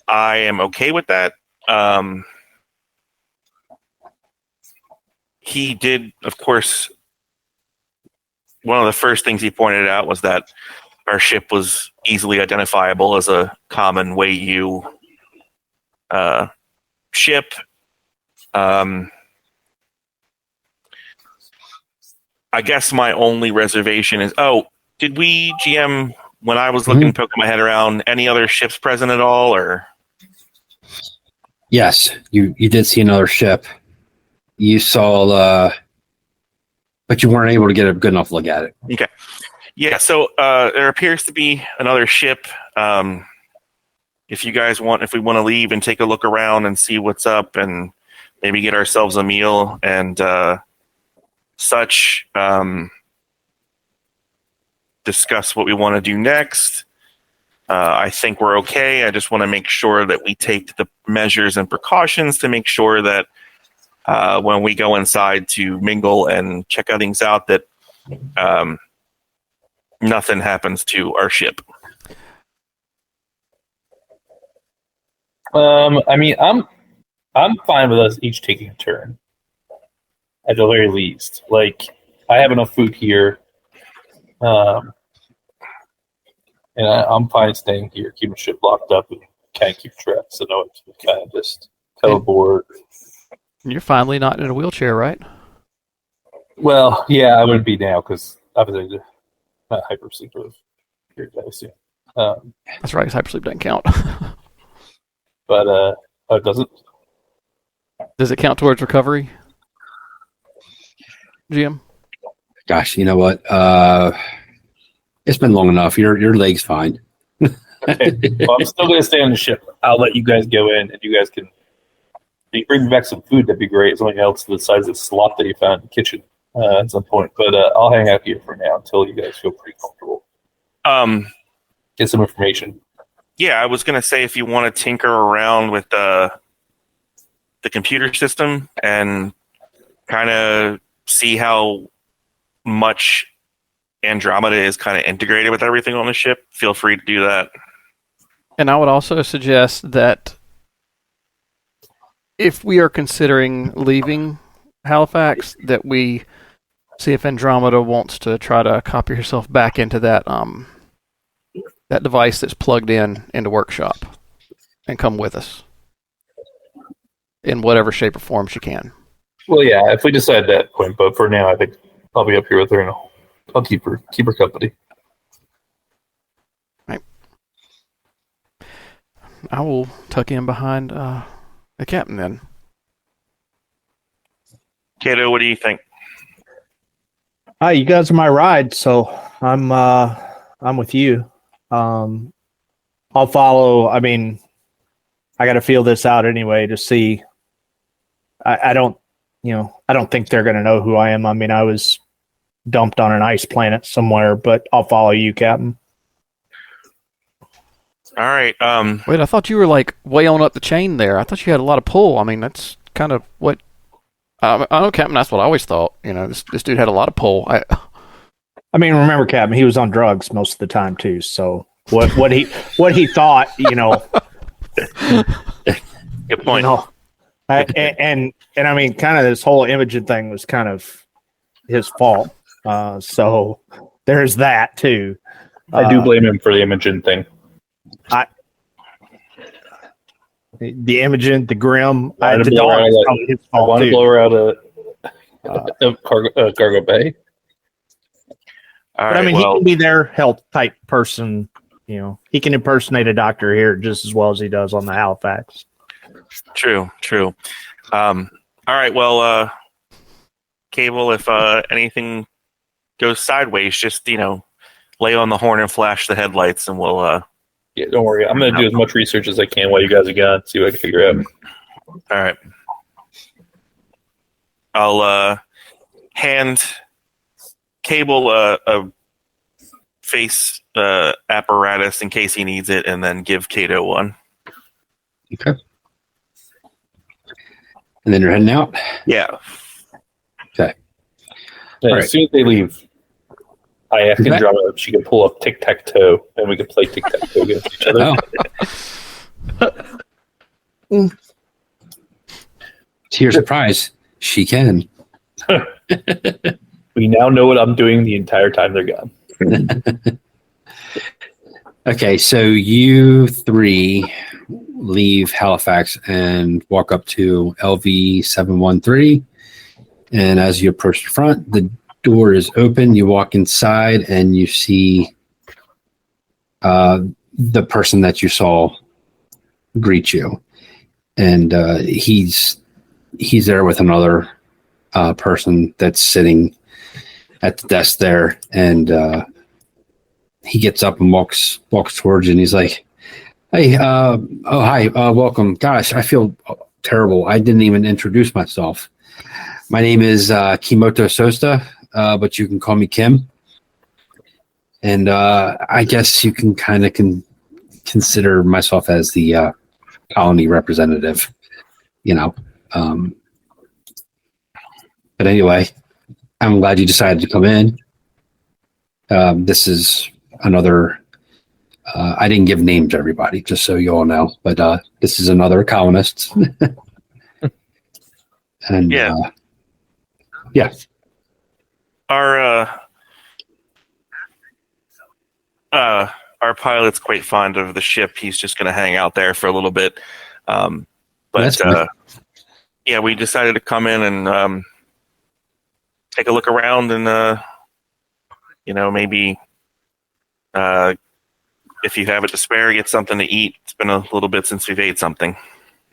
I am okay with that. He did, of course, one of the first things he pointed out was that our ship was easily identifiable as a common Wei-Yu ship. I guess my only reservation is, did we, GM, when I was looking, poking my head around, any other ships present at all, or? Yes, you did see another ship. You saw, but you weren't able to get a good enough look at it. Okay. Yeah, so there appears to be another ship. If we want to leave and take a look around and see what's up and maybe get ourselves a meal and such, discuss what we want to do next. I think we're okay. I just want to make sure that we take the measures and precautions to make sure that when we go inside to mingle and check things out, that nothing happens to our ship. I mean, I'm fine with us each taking a turn. At the very least, like I have enough food here, and I'm fine staying here, keeping shit locked up, and can't keep track. So no, it's kind of just teleport. You're finally not in a wheelchair, right? Well, yeah, I would be now because obviously not hypersleep here today soon. That's right. Hypersleep doesn't count. But it doesn't. Does it count towards recovery, GM? Gosh, you know what? It's been long enough. Your leg's fine. Okay. Well, I'm still gonna stay on the ship. I'll let you guys go in, and you guys can. If you bring me back some food, that'd be great. Something else the size of the slot that you found in the kitchen at some point. But I'll hang out here for now until you guys feel pretty comfortable. Get some information. Yeah, I was gonna say if you want to tinker around with the computer system and kind of see how much Andromeda is kind of integrated with everything on the ship, feel free to do that. And I would also suggest that if we are considering leaving Halifax, that we see if Andromeda wants to try to copy herself back into that that device that's plugged into Workshop and come with us in whatever shape or form she can. Well, yeah, if we decide that point, but for now, I think I'll be up here with her, and I'll keep her company. Right. I will tuck in behind the captain then. Kato, what do you think? Hi, you guys are my ride, so I'm with you. I'll follow. I mean, I got to feel this out anyway to see. I don't think they're going to know who I am. I mean, I was dumped on an ice planet somewhere, but I'll follow you, Captain. All right. Wait, I thought you were like way on up the chain there. I thought you had a lot of pull. I mean, that's kind of what. I know, Captain. That's what I always thought. You know, this dude had a lot of pull. I mean, remember, Captain, he was on drugs most of the time too. So what he thought, you know. Good point. You know, and I mean, kind of this whole Imogen thing was kind of his fault. So there's that too. I do blame him for the Imogen thing. The Imogen, the Grim, I the dog is probably his I fault want to too. blow her out of cargo bay. All But right, I mean, well, he can be their health type person. You know, he can impersonate a doctor here just as well as he does on the Halifax. true. All right, well, Cable, if anything goes sideways, just, lay on the horn and flash the headlights, and we'll... Yeah, don't worry. I'm going to do as much research as I can while you guys are gone, see what I can figure out. All right. I'll hand Cable a face apparatus in case he needs it, and then give Kato one. Okay. And then you're heading out? Yeah. Okay. And All as right. soon as they leave, I asked Andromeda if she could pull up tic-tac-toe, and we could play tic-tac-toe against each other. Oh. To your surprise, she can. We now know what I'm doing the entire time they're gone. Okay, so you three leave Halifax and walk up to LV 713. And as you approach the front, the door is open. You walk inside and you see the person that you saw greet you. And he's there with another person that's sitting at the desk there. And he gets up and walks towards you, and he's like, "Hey, hi, welcome. Gosh, I feel terrible. I didn't even introduce myself. My name is Kimoto Sosta, but you can call me Kim. And I guess you can kind of consider myself as the colony representative, But anyway, I'm glad you decided to come in. This is another, I didn't give names to everybody, just so you all know, but this is another colonist. And Yeah. yeah. our pilot's quite fond of the ship. He's just going to hang out there for a little bit. But That's fine. yeah, we decided to come in and take a look around and maybe if you have it to spare, get something to eat. It's been a little bit since we've ate something.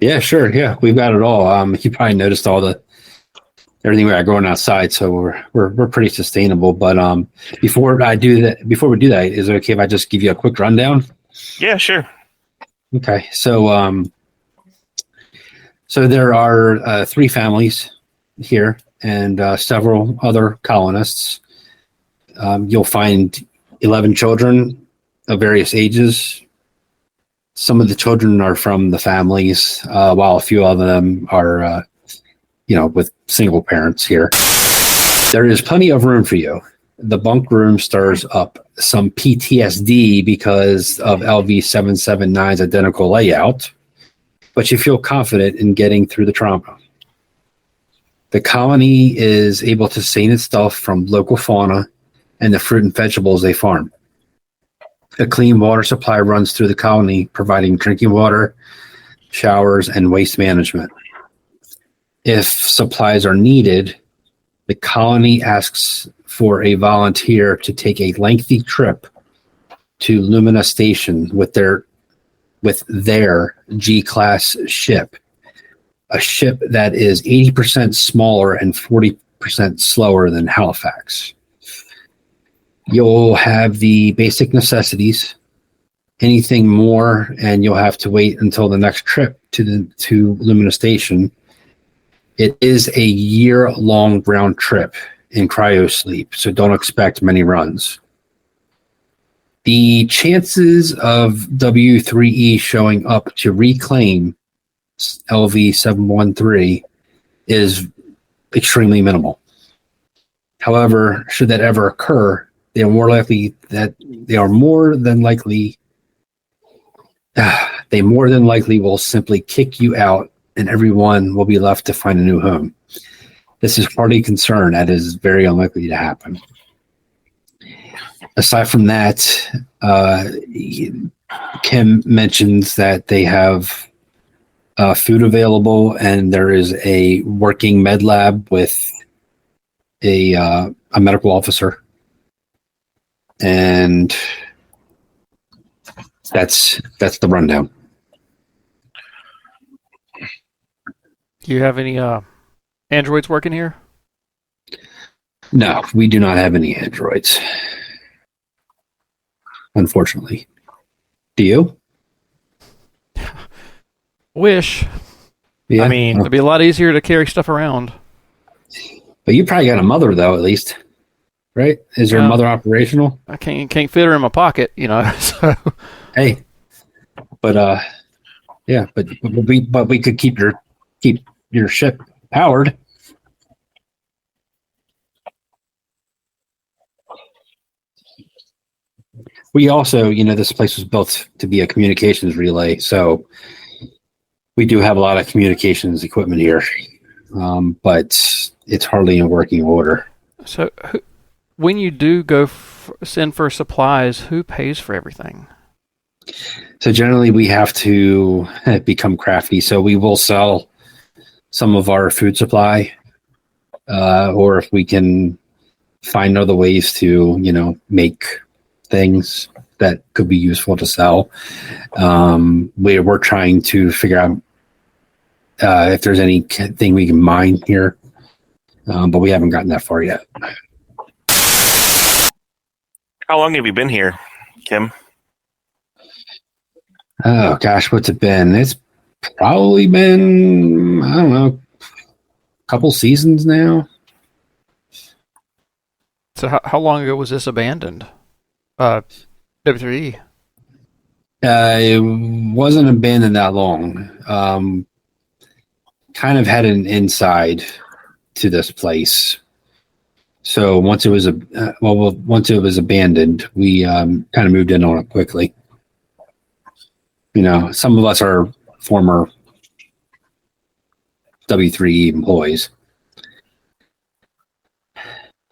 Yeah, sure. Yeah, we've got it all. You probably noticed everything we got going outside, so we're pretty sustainable. But before we do that, is it okay if I just give you a quick rundown? Yeah, sure. Okay, so there are 3 families here and several other colonists. You'll find 11 children of various ages. Some of the children are from the families, while a few of them are, with single parents here. There is plenty of room for you. The bunk room stirs up some PTSD because of LV-779's identical layout, but you feel confident in getting through the trauma. The colony is able to sustain itself from local fauna and the fruit and vegetables they farm. A clean water supply runs through the colony, providing drinking water, showers, and waste management. If supplies are needed, the colony asks for a volunteer to take a lengthy trip to Lumina Station with their G-class ship, a ship that is 80% smaller and 40% slower than Halifax. You'll have the basic necessities. Anything more, and you'll have to wait until the next trip to Lumina Station. It is a year-long round trip in cryosleep, so don't expect many runs. The chances of W3E showing up to reclaim LV-713 is extremely minimal. However, should that ever occur, they are more than likely will simply kick you out, and everyone will be left to find a new home. This is hardly a concern. That is very unlikely to happen. Aside from that, Kim mentions that they have food available, and there is a working med lab with a medical officer. And that's the rundown. Do you have any androids working here? No, we do not have any androids, unfortunately. Do you? Wish. Yeah, I mean, It'd be a lot easier to carry stuff around. but you probably got a mother though, at least, right? Is your Yeah. mother operational? I can't fit her in my pocket, so Hey, but yeah, but we could keep your ship powered. We also, this place was built to be a communications relay, so we do have a lot of communications equipment here, but it's hardly in working order. So when you do go send for supplies, who pays for everything? So generally we have to become crafty. So we will sell some of our food supply, or if we can find other ways to, make things that could be useful to sell. We're trying to figure out if there's anything we can mine here, but we haven't gotten that far yet. How long have you been here, Kim? Oh gosh, what's it been? It's probably been, I don't know, a couple seasons now. So how long ago was this abandoned? W3E. It wasn't abandoned that long. Kind of had an inside to this place. So once it was abandoned, we kind of moved in on it quickly. Some of us are former W3E employees.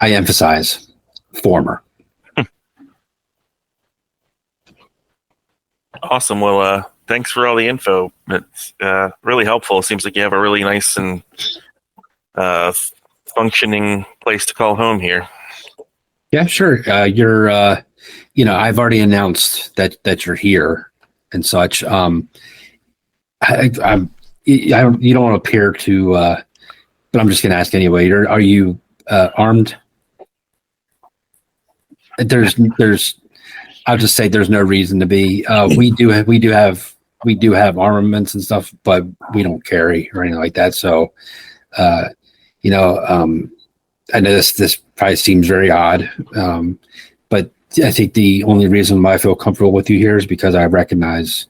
I emphasize former. Awesome. Well, thanks for all the info. It's really helpful. It seems like you have a really nice and functioning place to call home here. Yeah, sure. You're, I've already announced that you're here and such. I don't. You don't want to appear to, but I'm just going to ask anyway. Are you armed? I'll just say there's no reason to be. We do have armaments and stuff, but we don't carry or anything like that. So, I know this probably seems very odd, but I think the only reason why I feel comfortable with you here is because I recognize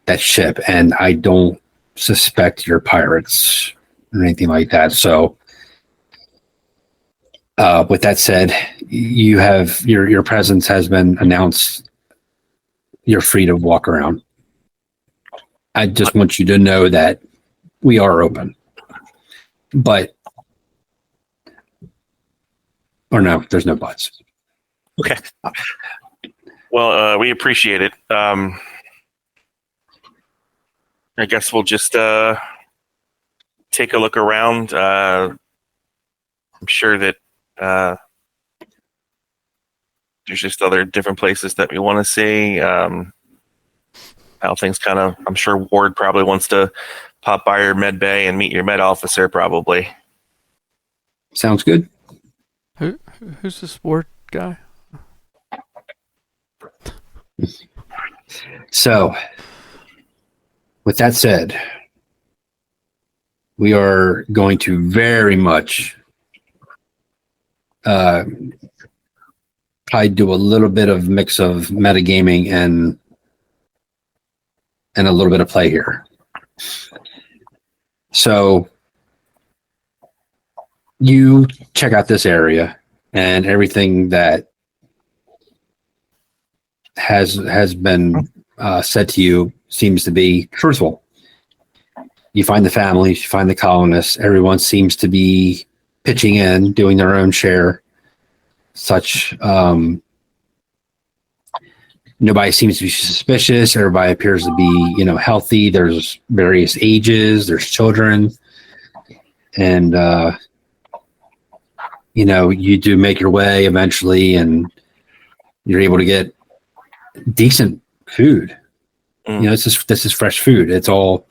that ship, and I don't suspect you're pirates or anything like that. So, with that said, you have your presence has been announced. You're free to walk around. I just want you to know that we are open, but or no, there's no buts. Okay. Well, we appreciate it. I guess we'll just take a look around. I'm sure that there's just other different places that we want to see. How things kind of, I'm sure Ward probably wants to pop by your med bay and meet your med officer probably. Sounds good. Who's this Ward guy? So, with that said, we are going to very much probably do a little bit of mix of metagaming and a little bit of play here. So you check out this area, and everything that has been said to you seems to be truthful. You find the families, you find the colonists. Everyone seems to be pitching in, doing their own share. Nobody seems to be suspicious. Everybody appears to be, healthy. There's various ages. There's children, and you do make your way eventually, and you're able to get decent food. This is fresh food. It's all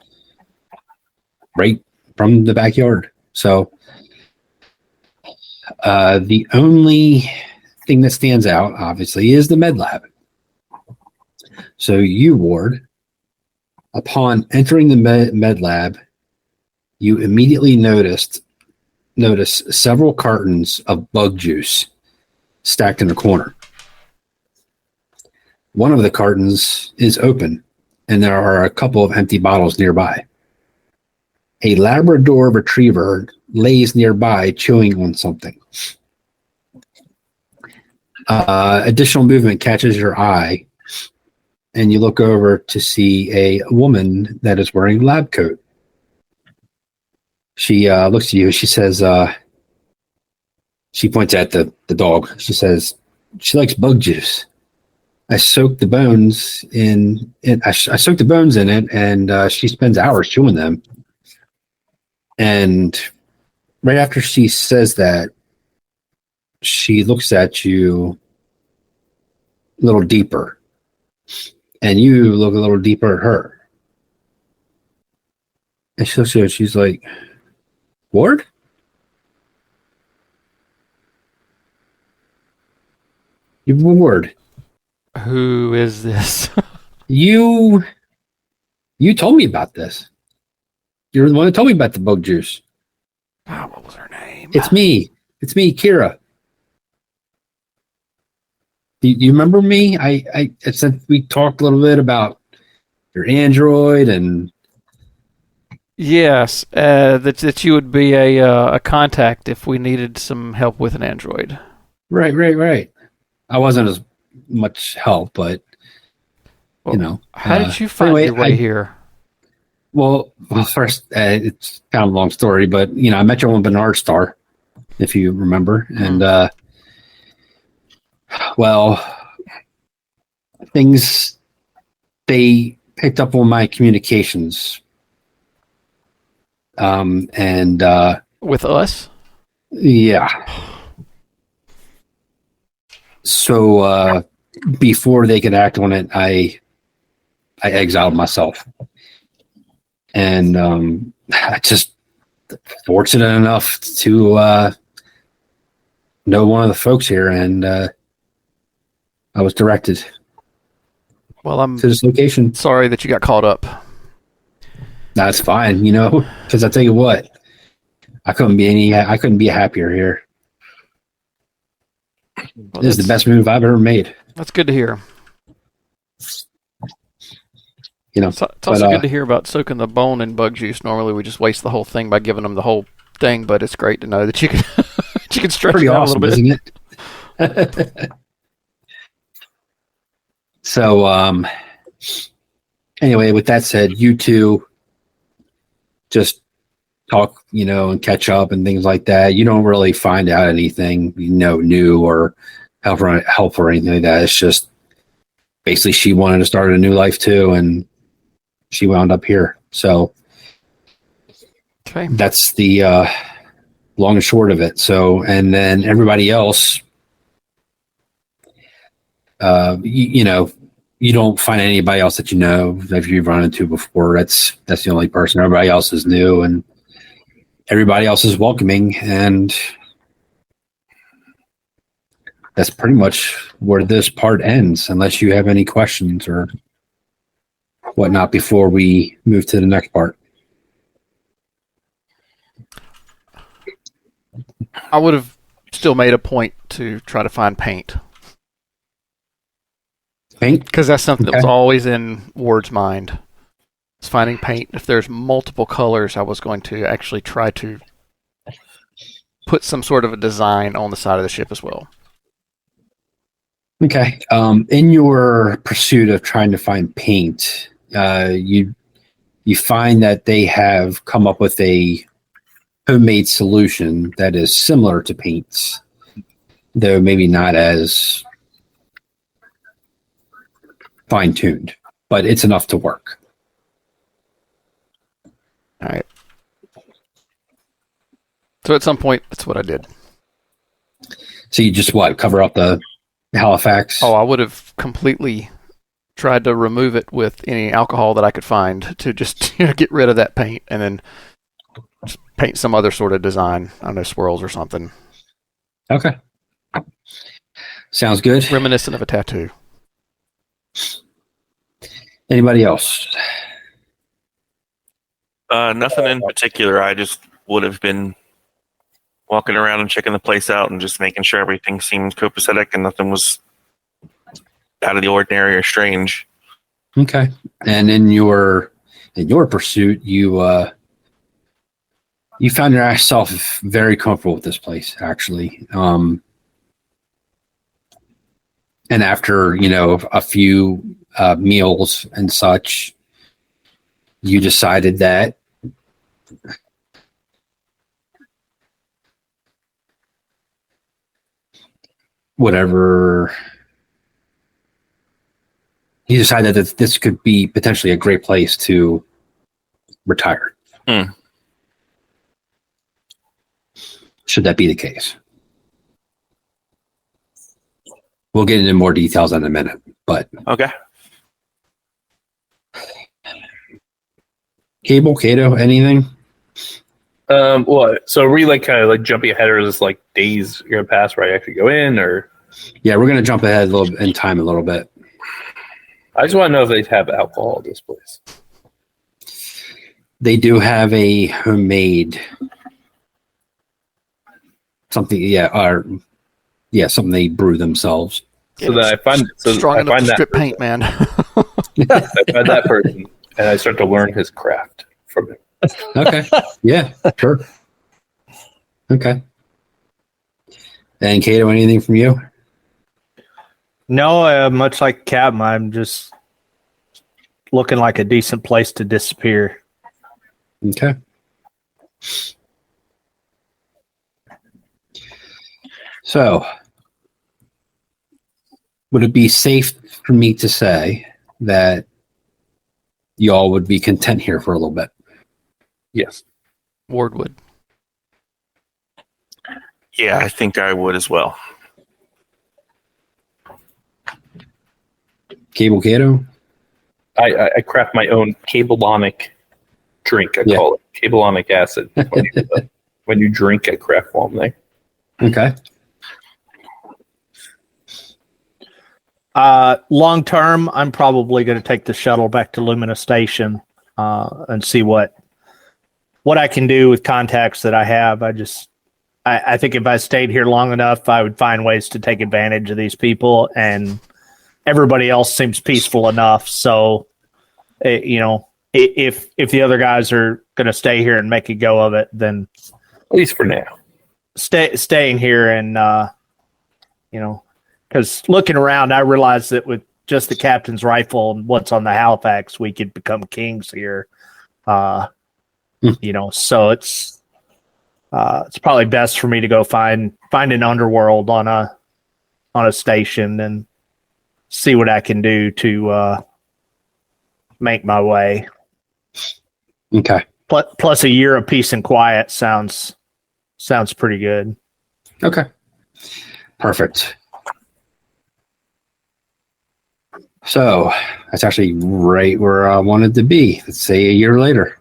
right from the backyard. So the only thing that stands out, obviously, is the med lab. So you, Ward, upon entering the med lab, you immediately notice several cartons of bug juice stacked in the corner. One of the cartons is open, and there are a couple of empty bottles nearby. A Labrador retriever lays nearby, chewing on something. Additional movement catches your eye, and you look over to see a woman that is wearing a lab coat. She looks at you. She says, she points at the dog. She says, she likes bug juice. I soaked the bones in it. I soaked the bones in it, and she spends hours chewing them. And right after she says that, she looks at you a little deeper, and you look a little deeper at her. And she looks at you, and she's like, Ward? You're Ward. Who is this? You told me about this. You're the one that told me about the bug juice. Oh, what was her name? It's me, Kira. Do you remember me? I said we talked a little bit about your android and Yes, that you would be a contact if we needed some help with an android. Right. I wasn't as much help, but Well, how did you find anyway, your way here? Well, first, it's kind of a long story, but I met you on Bernard Star. if you remember. And well, they picked up on my communications, and With us? yeah. So before they could act on it, I exiled myself, and I just fortunate enough to know one of the folks here, and I was directed Well, I'm to this location. sorry that you got caught up. That's fine, because I tell you what, I couldn't be happier here. Well, This is the best move I've ever made. That's good to hear. It's It's also good to hear about soaking the bone in bug juice. Normally, we just waste the whole thing by giving them the whole thing, but it's great to know that you can you can stretch pretty it out awesome, a little bit. isn't it? So, anyway, with that said, you two just talk, and catch up and things like that. You don't really find out anything, new or help or anything like that. It's just basically she wanted to start a new life too, and she wound up here. So Okay. that's the long and short of it. So, and then everybody else, you don't find anybody else that that you've run into before. That's the only person. Everybody else is new, and everybody else is welcoming, and that's pretty much where this part ends, unless you have any questions or whatnot before we move to the next part. I would have still made a point to try to find paint. Paint? Because that's something that was Okay. always in Ward's mind. It's finding paint. If there's multiple colors, I was going to actually try to put some sort of a design on the side of the ship as well. Okay. In your pursuit of trying to find paint, you find that they have come up with a homemade solution that is similar to paints, though maybe not as fine-tuned, but it's enough to work. All right. So at some point, that's what I did. So you just cover up the Halifax? Oh, I would have completely tried to remove it with any alcohol that I could find to just get rid of that paint, and then just paint some other sort of design. I don't know, swirls or something. Okay. Sounds good. Reminiscent of a tattoo. Anybody else? Nothing in particular. I just would have been walking around and checking the place out and just making sure everything seemed copacetic and nothing was out of the ordinary or strange. Okay. And in your pursuit, you found yourself very comfortable with this place, actually. And after a few meals and such, you decided that you decided that this could be potentially a great place to retire. Should that be the case? We'll get into more details in a minute, but Okay. Cable, Cato, anything? What? So are we kind of jumping ahead, or is this days you're gonna pass where I actually go in, or? Yeah, we're gonna jump ahead a little in time a little bit. I just want to know if they have alcohol at this place. They do have a homemade something, something they brew themselves. So then I find Strong enough to that strip person. paint, man. I find that person, and I start to learn his craft from him. Okay. Yeah, sure. Okay. And Cato, anything from you? No, much like Captain, I'm just looking like a decent place to disappear. Okay. So, would it be safe for me to say that y'all would be content here for a little bit? Yes. Ward would. Yeah, I think I would as well. Cable Cato? I craft my own cabalonic drink. I call it cabalonic acid. When you drink, I craft one there. Okay. Long term, I'm probably going to take the shuttle back to Lumina Station and see what I can do with contacts that I have. I think if I stayed here long enough, I would find ways to take advantage of these people, and everybody else seems peaceful enough. So, if the other guys are going to stay here and make a go of it, then At least for now. staying here and because looking around, I realized that with just the captain's rifle and what's on the Halifax, we could become kings here. So it's probably best for me to go find an underworld on a station and see what I can do to make my way. Okay. Plus a year of peace and quiet sounds pretty good. Okay. Perfect. So that's actually right where I wanted to be. Let's say a year later.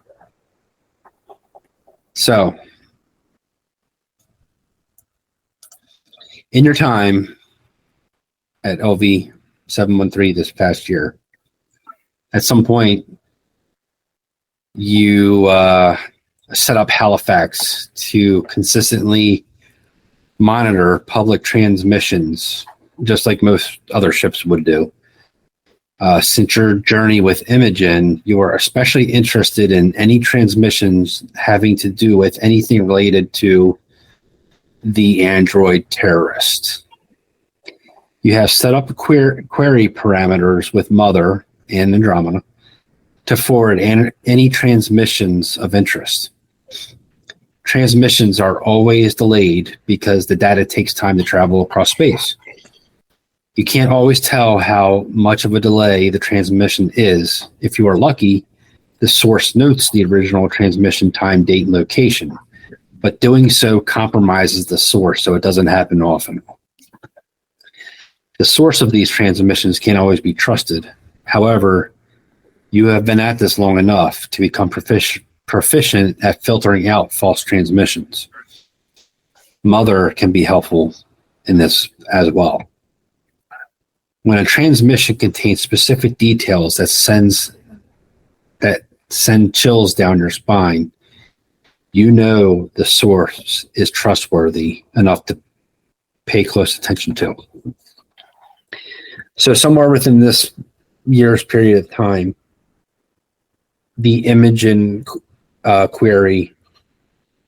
So in your time at LV 713 this past year, at some point you set up Halifax to consistently monitor public transmissions, just like most other ships would do. Since your journey with Imogen, you are especially interested in any transmissions having to do with anything related to the android terrorist. You have set up query parameters with Mother and Andromeda to forward any transmissions of interest. Transmissions are always delayed because the data takes time to travel across space. You can't always tell how much of a delay the transmission is. If you are lucky, the source notes the original transmission time, date, and location, but doing so compromises the source, so it doesn't happen often. The source of these transmissions can't always be trusted. However, you have been at this long enough to become proficient at filtering out false transmissions. Mother can be helpful in this as well. When a transmission contains specific details that send chills down your spine, you know the source is trustworthy enough to pay close attention to. So somewhere within this year's period of time, the Imogen query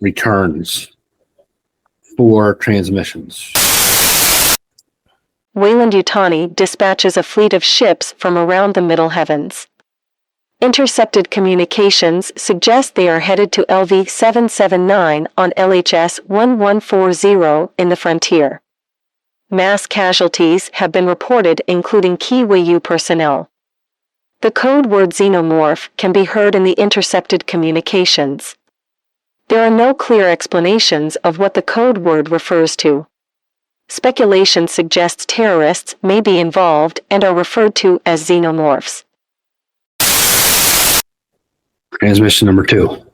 returns for transmissions. Weyland-Yutani dispatches a fleet of ships from around the Middle Heavens. Intercepted communications suggest they are headed to LV 779 on LHS 1140 in the frontier. Mass casualties have been reported, including key Wei personnel. The code word xenomorph can be heard in the intercepted communications. There are no clear explanations of what the code word refers to. Speculation suggests terrorists may be involved and are referred to as xenomorphs. Transmission number 2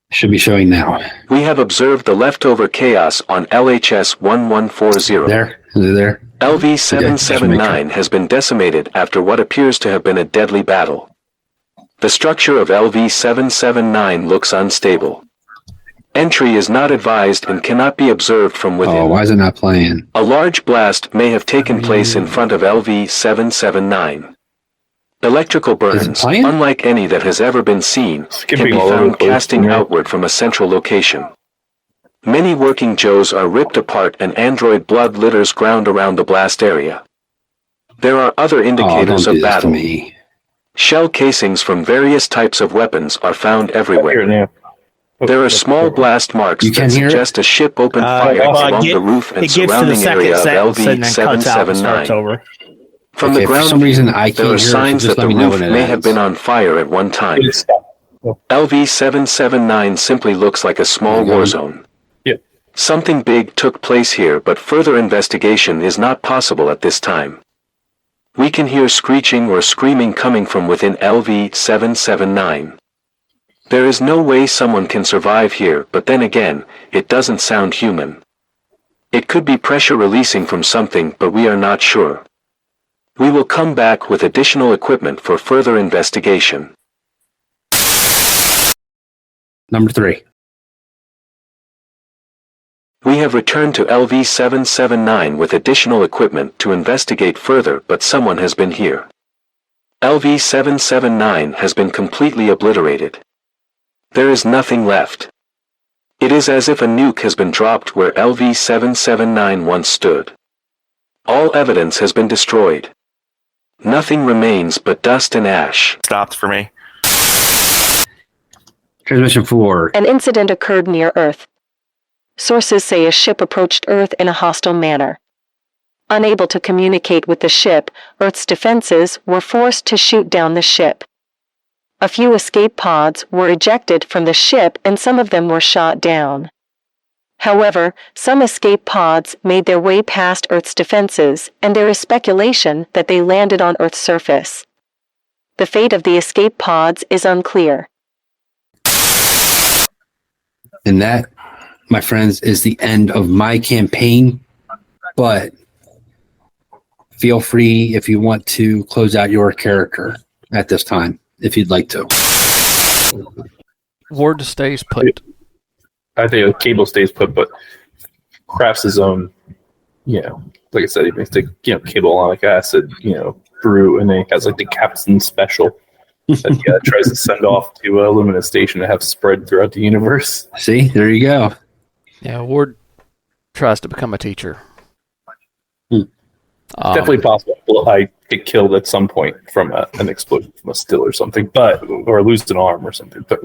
should be showing now. We have observed the leftover chaos on LHS 1140. There? Is it there? LV 779 has been decimated after what appears to have been a deadly battle. The structure of LV 779 looks unstable. Entry is not advised and cannot be observed from within. Oh, why is it not playing? A large blast may have taken place in front of LV 779. Electrical burns, unlike any that has ever been seen, can be found casting outward from a central location. Many working Joes are ripped apart and android blood litters ground around the blast area. There are other indicators of battle. Shell casings from various types of weapons are found everywhere. There are small blast marks that suggest a ship opened fire along the roof and surrounding area of LV-779. From the ground, for some reason I can't there are signs that the roof may have ends. been on fire at one time. LV-779 simply looks like a small war zone. Yep. Something big took place here, but further investigation is not possible at this time. We can hear screeching or screaming coming from within LV-779. There is no way someone can survive here, but then again, it doesn't sound human. It could be pressure releasing from something, but we are not sure. We will come back with additional equipment for further investigation. Number 3. We have returned to LV-779 with additional equipment to investigate further, but someone has been here. LV-779 has been completely obliterated. There is nothing left. It is as if a nuke has been dropped where LV-779 once stood. All evidence has been destroyed. Nothing remains but dust and ash. Stopped for me. Transmission 4. An incident occurred near Earth. Sources say a ship approached Earth in a hostile manner. Unable to communicate with the ship, Earth's defenses were forced to shoot down the ship. A few escape pods were ejected from the ship and some of them were shot down. However, some escape pods made their way past Earth's defenses, and there is speculation that they landed on Earth's surface. The fate of the escape pods is unclear. And that, my friends, is the end of my campaign. But feel free if you want to close out your character at this time, if you'd like to. Ward stays put. I think Cable stays put, but crafts his own, like I said, he makes the, carbolic acid, brew, and then he has like the captain special that he tries to send off to Lumina Station to have spread throughout the universe. See, there you go. Yeah, Ward tries to become a teacher. Definitely possible I get killed at some point from an explosion from a still or something, or lose an arm or something. But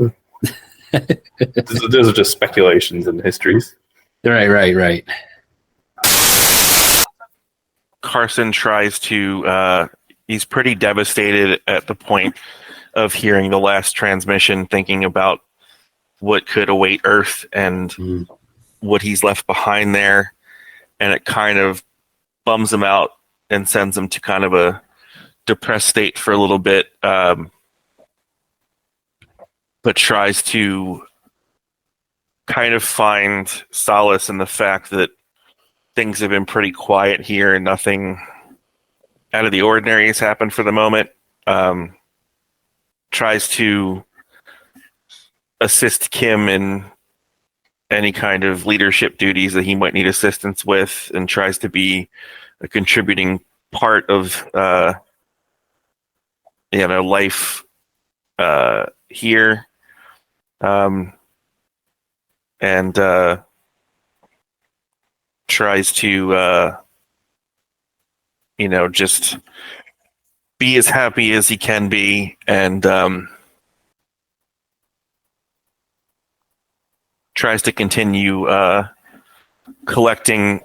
those are just speculations and histories. Right. Carson tries to, he's pretty devastated at the point of hearing the last transmission, thinking about what could await Earth and what he's left behind there. And it kind of bums him out and sends him to kind of a depressed state for a little bit, but tries to kind of find solace in the fact that things have been pretty quiet here and nothing out of the ordinary has happened for the moment. Tries to assist Kim in any kind of leadership duties that he might need assistance with, and tries to be a contributing part of life here, and tries to just be as happy as he can be, and tries to continue collecting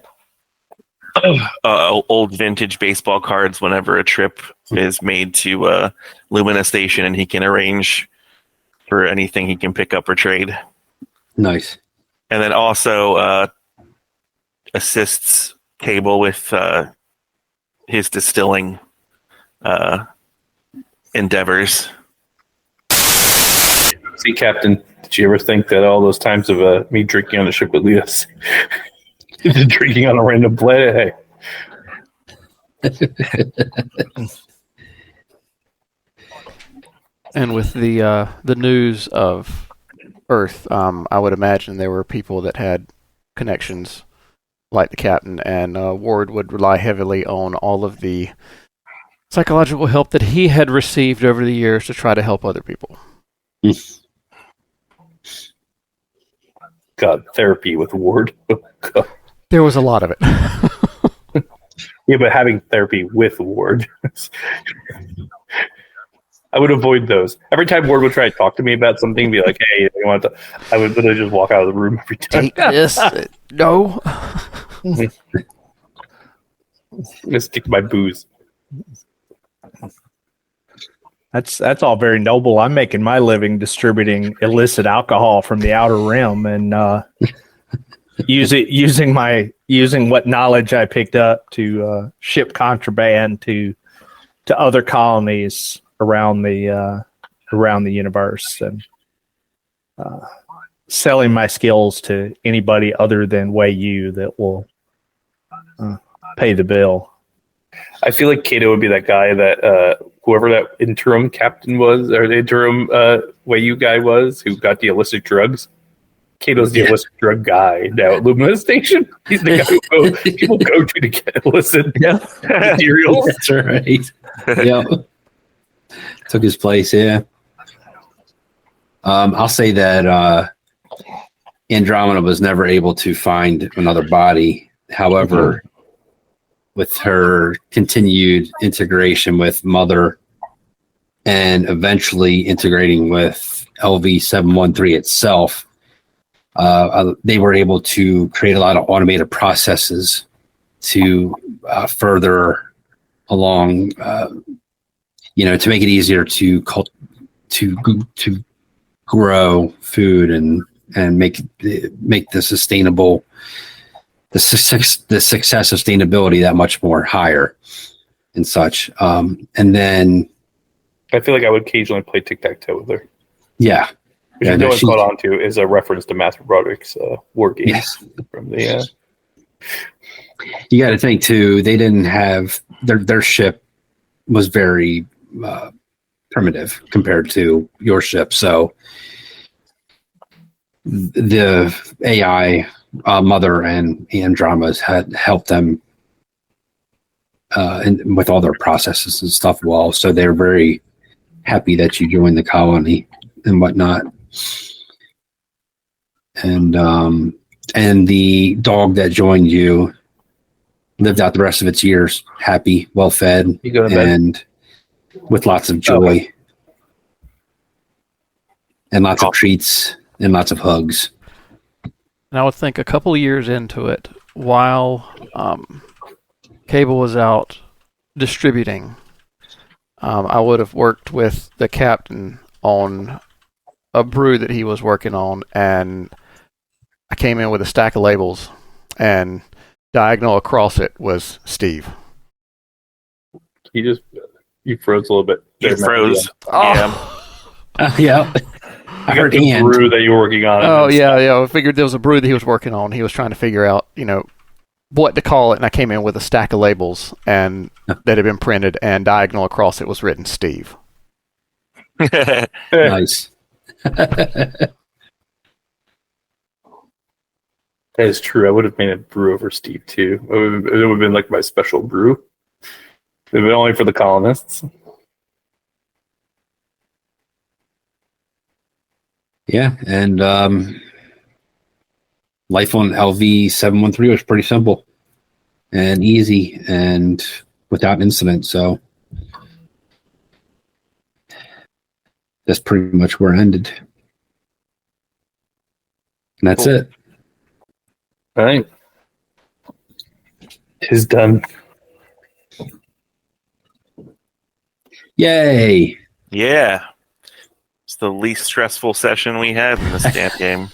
old vintage baseball cards whenever a trip is made to Lumina Station, and he can arrange for anything he can pick up or trade. Nice. And then also assists Cable with his distilling endeavors. See, Captain, did you ever think that all those times of me drinking on the ship would lead us to drinking on a random planet? Hey. And with the news of Earth, I would imagine there were people that had connections like the captain, and Ward would rely heavily on all of the psychological help that he had received over the years to try to help other people. God, therapy with Ward. There was a lot of it. Yeah, but having therapy with Ward. I would avoid those. Every time Ward would try to talk to me about something, be like, "Hey, you want to?" I would literally just walk out of the room every time. Take this. No. I'm gonna stick to my booze. That's all very noble. I'm making my living distributing illicit alcohol from the outer rim and using what knowledge I picked up to ship contraband to other colonies around the universe, and selling my skills to anybody other than Wei that will pay the bill. I feel like Kato would be that guy that whoever that interim captain was, or the interim Wei guy was, who got the illicit drugs. Kato's the illicit drug guy now at Lumina Station. He's the guy who people go to get illicit materials. That's right. Yeah. Took his place, yeah. I'll say that Andromeda was never able to find another body. However, with her continued integration with Mother and eventually integrating with LV-713 itself, they were able to create a lot of automated processes to further along, to make it easier to grow food and make the sustainable, the success sustainability that much more higher and such. And then I feel like I would occasionally play tic-tac-toe with her. Yeah. Which no one's caught on to is a reference to Matthew Broderick's war games. Yes. From the. You got to think too. They didn't have their ship was very primitive compared to your ship. So the AI Mother and Andromeda's had helped them with all their processes and stuff. Well, so they're very happy that you joined the colony and whatnot. And the dog that joined you lived out the rest of its years happy, well fed, and with lots of joy, and lots of treats and lots of hugs. And I would think a couple of years into it, while Cable was out distributing, I would have worked with the captain on a brew that he was working on, and I came in with a stack of labels, and diagonal across it was Steve. You froze a little bit. You froze. Oh. Yeah. I heard the brew that you were working on. Oh, yeah. I figured there was a brew that he was working on. He was trying to figure out, what to call it, and I came in with a stack of labels and that had been printed, and diagonal across it was written Steve. Nice. That is true. I would have made a brew over Steve too. It would have been like my special brew. It would have been only for the colonists. Yeah, and life on LV-713 was pretty simple and easy and without incident. So that's pretty much where it ended. And that's it. All right. It's done. Yay. Yeah. It's the least stressful session we had in this damn game.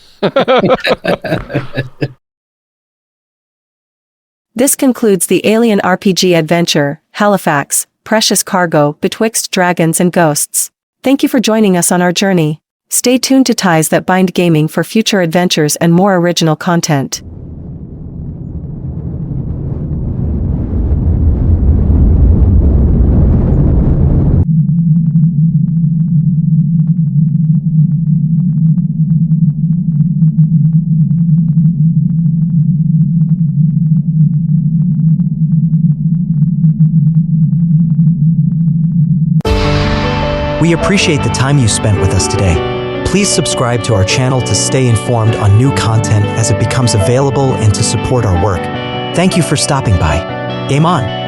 This concludes the Alien RPG adventure, Halifax, Precious Cargo, Betwixt Dragons and Ghosts. Thank you for joining us on our journey. Stay tuned to Ties That Bind Gaming for future adventures and more original content. We appreciate the time you spent with us today. Please subscribe to our channel to stay informed on new content as it becomes available and to support our work. Thank you for stopping by. Game on!